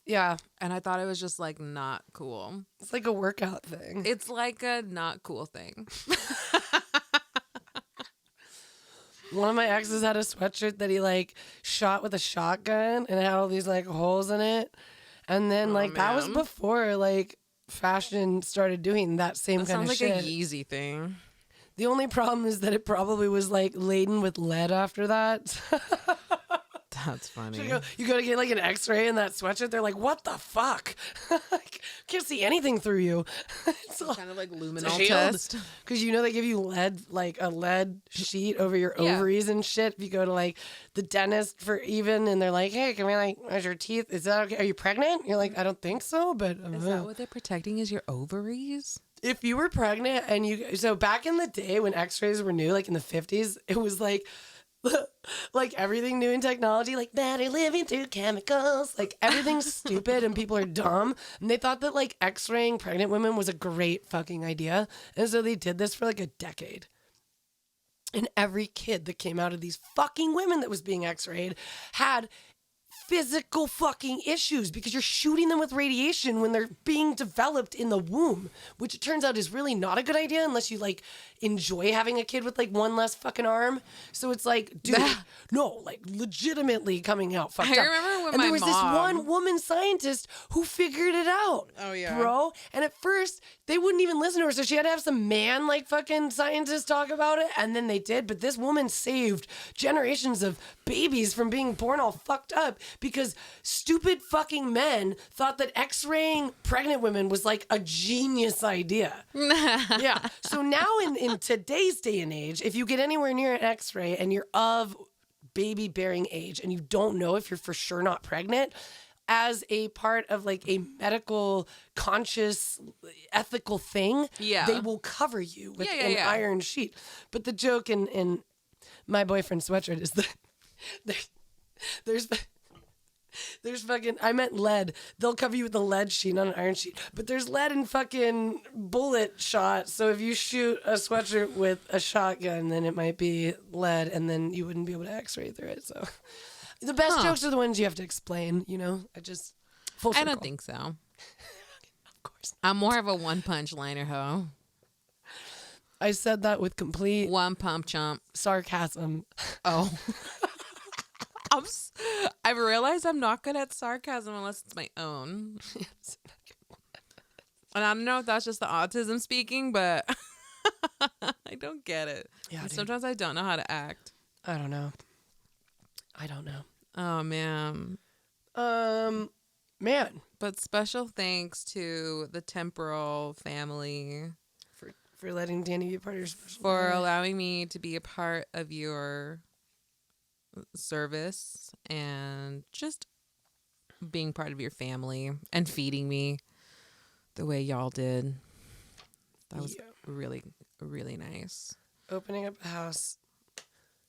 Yeah. And I thought it was just like not cool. It's like a workout thing. It's like a not cool thing. One of my exes had a sweatshirt that he like shot with a shotgun and it had all these like holes in it. And then that was before like fashion started doing that same kind of shit. Sounds like a Yeezy thing. The only problem is that it probably was like laden with lead after that. That's funny. You go to get like an x-ray in that sweatshirt. They're like, what the fuck? Can't see anything through you. It's kind of like luminol test. Because you know they give you lead, like a lead sheet over your ovaries and shit. If you go to like the dentist and they're like, hey, can we like measure your teeth? Is that okay? Are you pregnant? You're like, I don't think so, but is that what they're protecting is your ovaries? If you were pregnant so back in the day when x-rays were new, like in the 50s, it was like everything new in technology, like better living through chemicals, like everything's stupid and people are dumb. And they thought that like x-raying pregnant women was a great fucking idea. And so they did this for like a decade. And every kid that came out of these fucking women that was being x-rayed had physical fucking issues because you're shooting them with radiation when they're being developed in the womb, which it turns out is really not a good idea unless you like enjoy having a kid with like one less fucking arm. So it's like, dude, no, like legitimately coming out fucked up. I remember when there was this one woman scientist who figured it out. Oh yeah, bro. And at first they wouldn't even listen to her, so she had to have some man like fucking scientists talk about it, and then they did. But this woman saved generations of babies from being born all fucked up because stupid fucking men thought that x-raying pregnant women was like a genius idea. Yeah. So now in today's day and age, if you get anywhere near an x-ray and you're of baby bearing age and you don't know if you're for sure not pregnant, as a part of like a medical conscious ethical thing, they will cover you with an iron sheet. But the joke in my boyfriend's sweatshirt is that there's fucking, I meant lead. They'll cover you with a lead sheet, not an iron sheet. But there's lead in fucking bullet shot. So if you shoot a sweatshirt with a shotgun, then it might be lead, and then you wouldn't be able to x-ray through it. So the best jokes are the ones you have to explain, you know? I don't think so. Of course. I'm more of a one-punch liner hoe. I said that with complete one pump chump sarcasm. Oh. I've realized I'm not good at sarcasm unless it's my own. And I don't know if that's just the autism speaking, but I don't get it. Yeah, sometimes I don't know how to act. I don't know. Oh, man. Man, But special thanks to the temporal family for letting Dani be a part of your special for day. allowing me to be a part of your service and just being part of your family and feeding me the way y'all did. That was really, really nice. Opening up a house.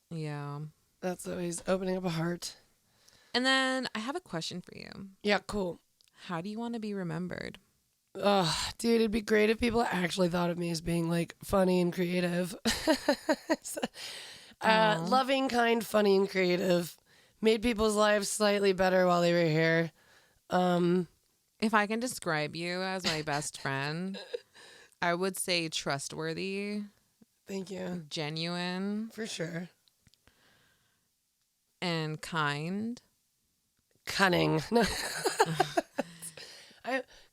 Yeah. That's always opening up a heart. And then I have a question for you. Yeah, cool. How do you want to be remembered? Oh, dude, it'd be great if people actually thought of me as being like funny and creative. Loving, kind, funny, and creative. Made people's lives slightly better while they were here. If I can describe you as my best friend, I would say trustworthy. Thank you. Genuine. For sure. And kind. Cunning. No.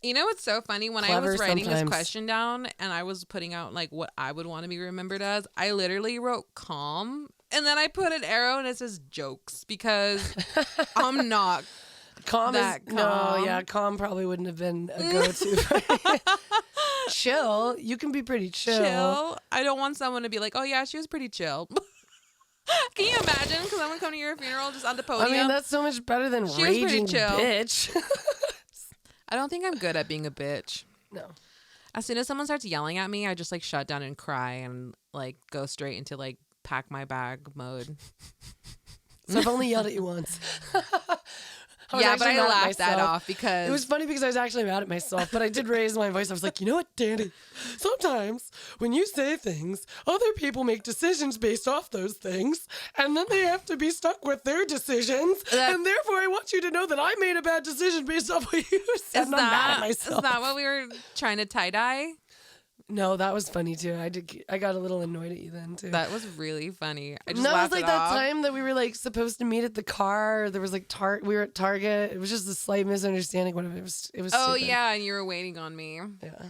You know what's so funny? When I was writing sometimes. this question down and I was putting out like what I would want to be remembered as, I literally wrote calm and then I put an arrow and it says jokes because I'm not calm. That No, calm. yeah, calm probably wouldn't have been a go-to. Chill. You can be pretty chill. I don't want someone to be like, oh yeah, she was pretty chill. Can you imagine? Because someone come to your funeral just on the podium. I mean, that's so much better than She was pretty raging chill. bitch. I don't think I'm good at being a bitch. No. As soon as someone starts yelling at me, I just like shut down and cry and like go straight into like pack my bag mode. So I've only yelled at you once. Yeah, but I mad at laughed that myself. off because It was funny because I was actually mad at myself, but I did raise my voice. I was like, you know what, Dani? Sometimes when you say things, other people make decisions based off those things, and then they have to be stuck with their decisions. And therefore, I want you to know that I made a bad decision based off what you said. And I'm mad at myself. Is that what we were trying to tie-dye? No, that was funny too. I got a little annoyed at you then too. That was really funny. I just No, it was laughed like it that off. time that we were like supposed to meet at the car. There was like we were at Target. It was just a slight misunderstanding. Whatever. It was. Oh stupid. yeah, and you were waiting on me. Yeah.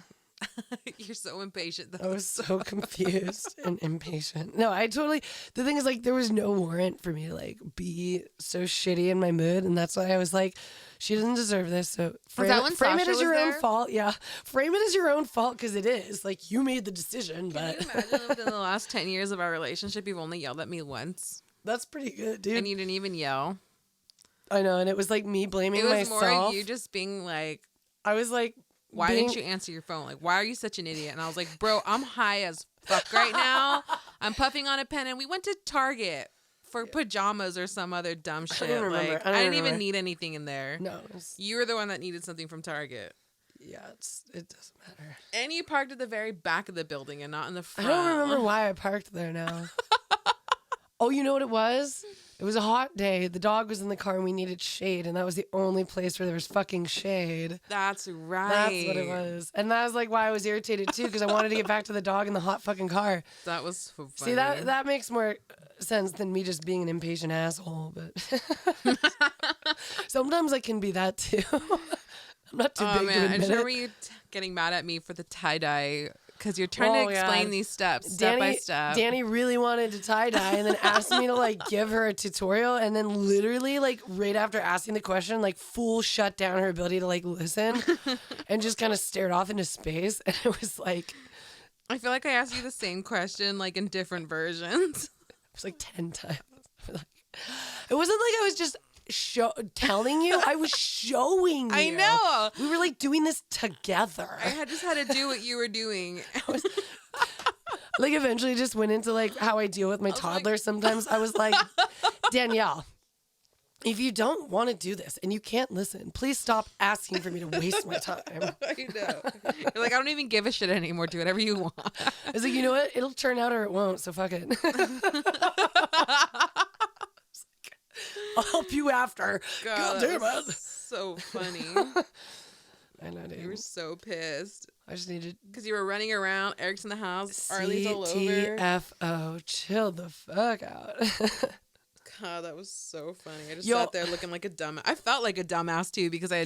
You're so impatient though. I was so confused and impatient. No, the thing is like there was no warrant for me to like be so shitty in my mood. And that's why I was like, she doesn't deserve this. So frame it Sasha as your was own there? fault. Yeah. Frame it as your own fault because it is. Like you made the decision, Can but you imagine within the last 10 years of our relationship, you've only yelled at me once? that's pretty good, dude. And you didn't even yell. I know. And it was like me blaming It was myself. more you just being like, I was like, why didn't you answer your phone? Like, why are you such an idiot? And I was like, bro, I'm high as fuck right now. I'm puffing on a pen. And we went to Target for pajamas or some other dumb shit. don't remember. Like, I don't I didn't remember. even need anything in there. No. You were the one that needed something from Target. Yeah, it doesn't matter. And you parked at the very back of the building and not in the I front. don't remember why I parked there now. Oh, you know what it was? It was a hot day. The dog was in the car and we needed shade. And that was the only place where there was fucking shade. That's right. That's what it was. And that was like why I was irritated too, because I wanted to get back to the dog in the hot fucking car. That was so funny. See, that makes more sense than me just being an impatient asshole. But sometimes I can be that too. I'm not too big to I admit just it. remember you getting mad at me for the tie-dye because you're trying to explain these steps step by step. Dani really wanted to tie-dye and then asked me to like give her a tutorial, and then literally like right after asking the question, like full shut down her ability to like listen and just kind of stared off into space. And it was like, I feel like I asked you the same question like in different versions. it was like 10 times. It wasn't like I was just telling you. I was showing you. I know. We were like doing this together. I just had to do what you were doing. Like eventually just went into like how I deal with my toddler. Sometimes I was like, Danielle, if you don't want to do this and you can't listen, please stop asking for me to waste my time. I know. You're like, I don't even give a shit anymore. Do whatever you want. I was like, you know what? It'll turn out or it won't. So fuck it. I'll help you after. God damn it. So funny. I know, dude. You were so pissed. I just needed because you were running around. Eric's in the house. Arlene's all over. CTFO. Chill the fuck out. God, that was so funny. I just sat there looking like a dumbass. I felt like a dumbass too because I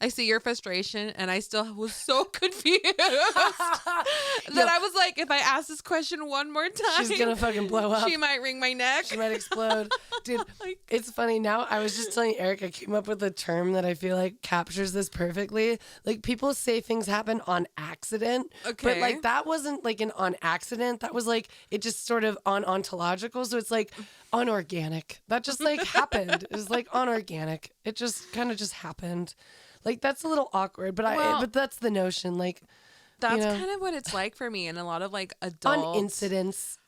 I see your frustration and I still was so confused. Yeah, But I was like, if I ask this question one more time, she's gonna fucking blow up. She might wring my neck. She might explode. Dude, it's funny. Now, I was just telling Eric, I came up with a term that I feel like captures this perfectly. Like, people say things happen on accident. Okay. But, like, that wasn't, like, an on accident. That was, like, it just sort of on ontological. So it's, like, unorganic. That just, like, happened. It was, like, unorganic. It just kind of just happened. Like, that's a little awkward. But but that's the notion. Like, that's kind of what it's like for me, and a lot of like adult on incidents,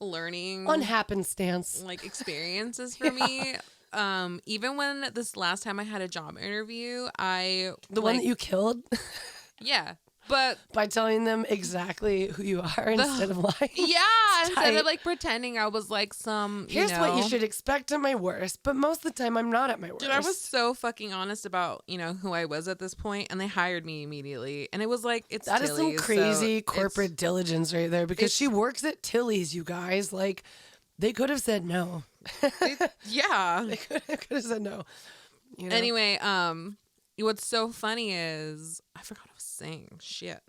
learning, on happenstance, like experiences for me. Even when this last time I had a job interview, the one that you killed, yeah, but by telling them exactly who you are instead of lying. Yeah, instead of like pretending I was like some. Here's what you should expect at my worst, but most of the time I'm not at my worst. Dude, I was so fucking honest about who I was at this point, and they hired me immediately, and it was like that is some crazy corporate diligence right there, because she works at Tilly's, you guys. Like, they could have said no. Yeah, they could have said no. Anyway, what's so funny is I forgot what I was saying. Shit.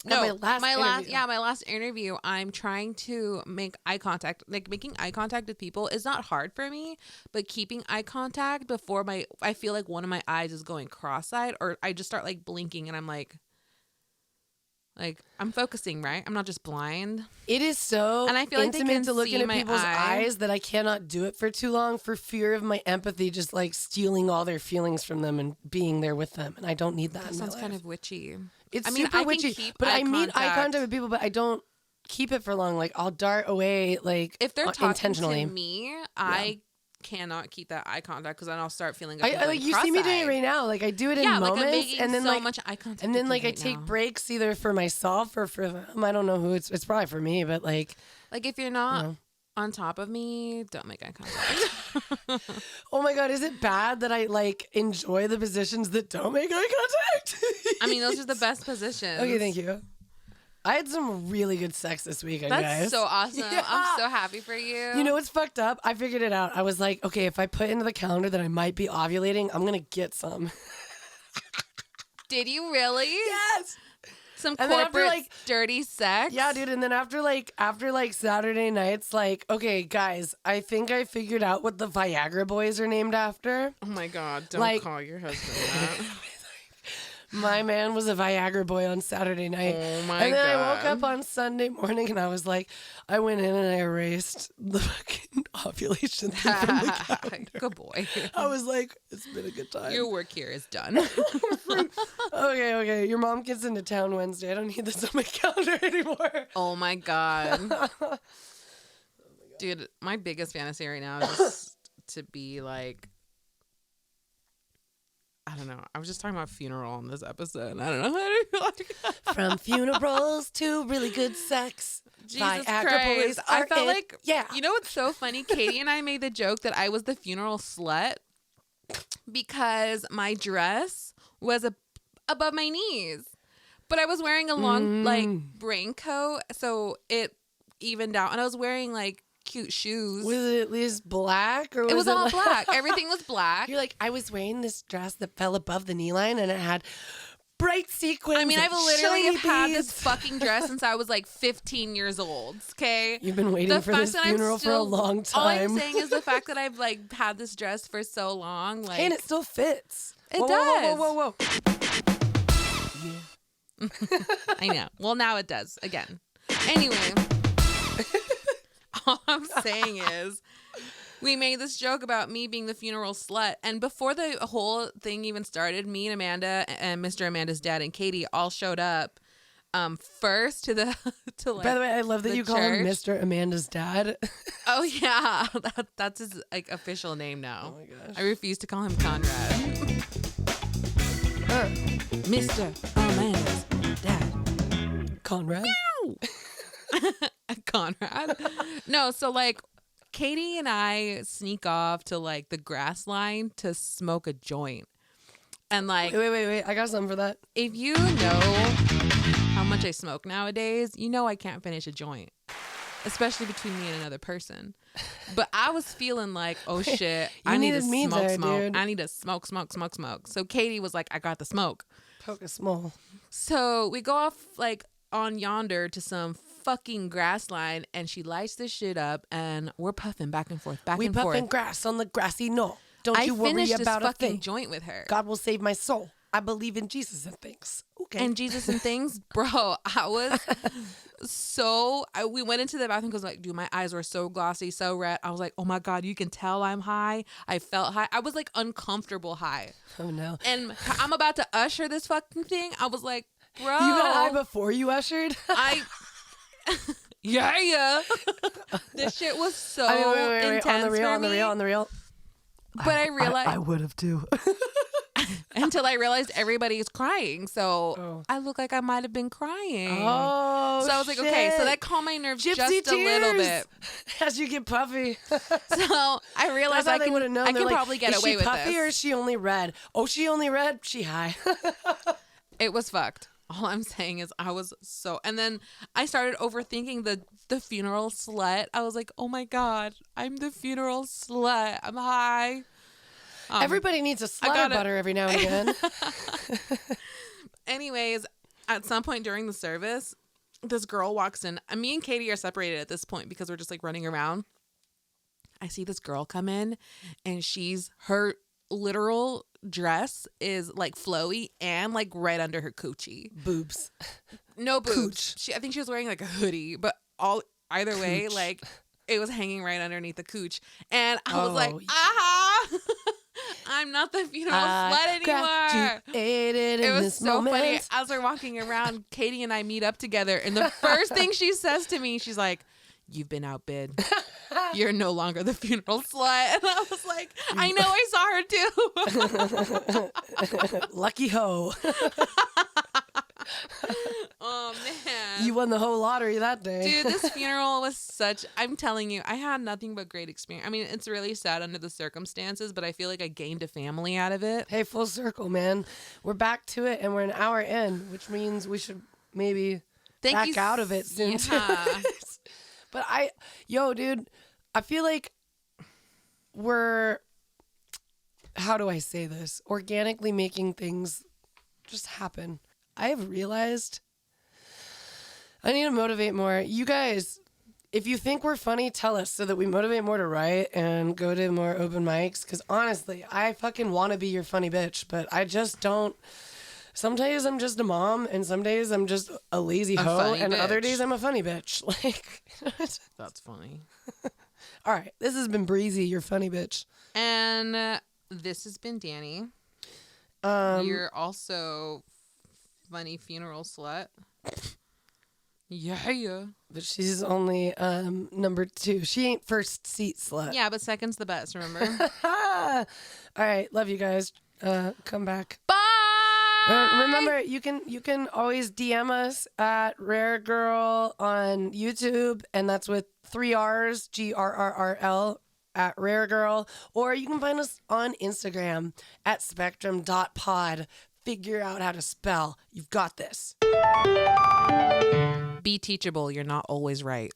No, my last interview, I'm trying to make eye contact. Like, making eye contact with people is not hard for me, but keeping eye contact before I feel like one of my eyes is going cross-eyed, or I just start like blinking, and I'm like I'm focusing, right? I'm not just blind. It is so and I feel like intimate to look into people's eyes that I cannot do it for too long for fear of my empathy just like stealing all their feelings from them and being there with them. And I don't need that. That sounds kind of witchy. It's super witchy. But I meet eye contact with people, but I don't keep it for long. Like, I'll dart away, like, if they're talking intentionally. to me, I cannot keep that eye contact, because then I'll start feeling like you see me doing it right now. Like, I do it in moments, and then so much eye contact, and then like I take breaks either for myself or for them. I don't know who it's probably for me, but like if you're not on top of me, don't make eye contact. Oh my God, is it bad that I like enjoy the positions that don't make eye contact? I mean, those are the best positions. Okay, thank you. I had some really good sex this week, guys. That's so awesome. Yeah. I'm so happy for you. You know what's fucked up? I figured it out. I was like, okay, if I put into the calendar that I might be ovulating, I'm going to get some. Did you really? Yes. Some corporate dirty sex? Yeah, dude. And then after Saturday nights, like, okay, guys, I think I figured out what the Viagra boys are named after. Oh my God. Don't call your husband that. My man was a Viagra boy on Saturday night. Oh my God. And then I woke up on Sunday morning and I was like, I went in and I erased the fucking ovulation thing from the calendar. Good boy. I was like, it's been a good time. Your work here is done. Okay. Your mom gets into town Wednesday. I don't need this on my calendar anymore. Oh my God. Dude, my biggest fantasy right now is just to be like, I don't know. I was just talking about funeral on this episode. I don't know how to feel like From funerals to really good sex. Jesus Christ. I felt like, you know what's so funny? Katie and I made the joke that I was the funeral slut because my dress was above my knees. But I was wearing a long, raincoat, so it evened out. And I was wearing, cute shoes. Was it at least black? Or was it was all black. Everything was black. You're like, I was wearing this dress that fell above the knee line and it had bright sequins. I mean, I've literally had this fucking dress since I was 15 years old. Okay, you've been waiting for this funeral for a long time. All I'm saying is the fact that I've had this dress for so long. And it still fits. It does. Whoa. Yeah. I know. Well, now it does again. Anyway. All I'm saying is we made this joke about me being the funeral slut. And before the whole thing even started, me and Amanda and Mr. Amanda's dad and Katie all showed up first to By the way, I love that you call him Mr. Amanda's dad. Oh, yeah. That's his official name now. Oh, my gosh. I refuse to call him Conrad. Mr. Amanda's dad. Conrad? Meow! Conrad. No, so Katie and I sneak off to the grass line to smoke a joint. And wait, I got something for that. If you know how much I smoke nowadays, you know I can't finish a joint. Especially between me and another person. But I was feeling oh shit, I need to smoke. Dude. I need to smoke. So Katie was like, I got the smoke. Poke a small. So we go off on yonder to some fucking grass line, and she lights this shit up, and we're puffing back and forth, back We and forth. puffing grass on the grassy knoll. Don't I you worry finished this about a fucking thing. joint with her. God will save my soul. I believe in Jesus and things. Okay. And Jesus and things, bro. I was we went into the bathroom because like, dude, my eyes were so glossy, so red. I was like, oh my God, you can tell I'm high. I felt high. I was like uncomfortable high. Oh no. And I'm about to usher this fucking thing. I was like, bro. You got high before you ushered? Yeah. This shit was so intense On the for me. real. But I realized I would have too. until I realized everybody's crying. So I look like I might have been crying. Oh, so I was like, okay, so that calmed my nerves Gypsy just a little bit. As you get puffy. So I realized I can probably get away with this. Is she puffy or is she only red? Oh, she only red? She high. It was fucked. All I'm saying is I was so... And then I started overthinking the funeral slut. I was like, oh my God, I'm the funeral slut. I'm high. Everybody needs a slut butter every now and again. Anyways, at some point during the service, this girl walks in. Me and Katie are separated at this point because we're just like running around. I see this girl come in, and her literal dress is like flowy and like right under her coochie. Boobs. No boobs. I think she was wearing like a hoodie, but either way, like it was hanging right underneath the cooch. And I was like, aha! I'm not the funeral slut anymore. It was so funny. As we're walking around, Katie and I meet up together, and the first thing she says to me, she's like, "You've been outbid. You're no longer the funeral slut." And I was like, I know, I saw her too. Lucky hoe. Oh man, you won the whole lottery that day. Dude, this funeral was I'm telling you, I had nothing but great experience. I mean, it's really sad under the circumstances, but I feel like I gained a family out of it. Hey, full circle, man. We're back to it, and we're an hour in, which means we should maybe back out of it soon. Yeah. But dude, I feel like we're, how do I say this? Organically making things just happen. I have realized I need to motivate more. You guys, if you think we're funny, tell us so that we motivate more to write and go to more open mics. Because honestly, I fucking want to be your funny bitch, but I just don't. Some days I'm just a mom, and some days I'm just a lazy hoe, and other days I'm a funny bitch. Like, that's funny. All right, this has been Breezy, your funny bitch, and this has been Dani. You're also funny funeral slut. Yeah. But she's only number 2. She ain't first seat slut. Yeah, but second's the best, remember? All right, love you guys. Come back. Bye. Remember, you can always DM us at Rare Girl on YouTube, and that's with 3 R's, GRRRL, at Rare Girl, or you can find us on Instagram at spectrum.pod. Figure out how to spell. You've got this. Be teachable. You're not always right.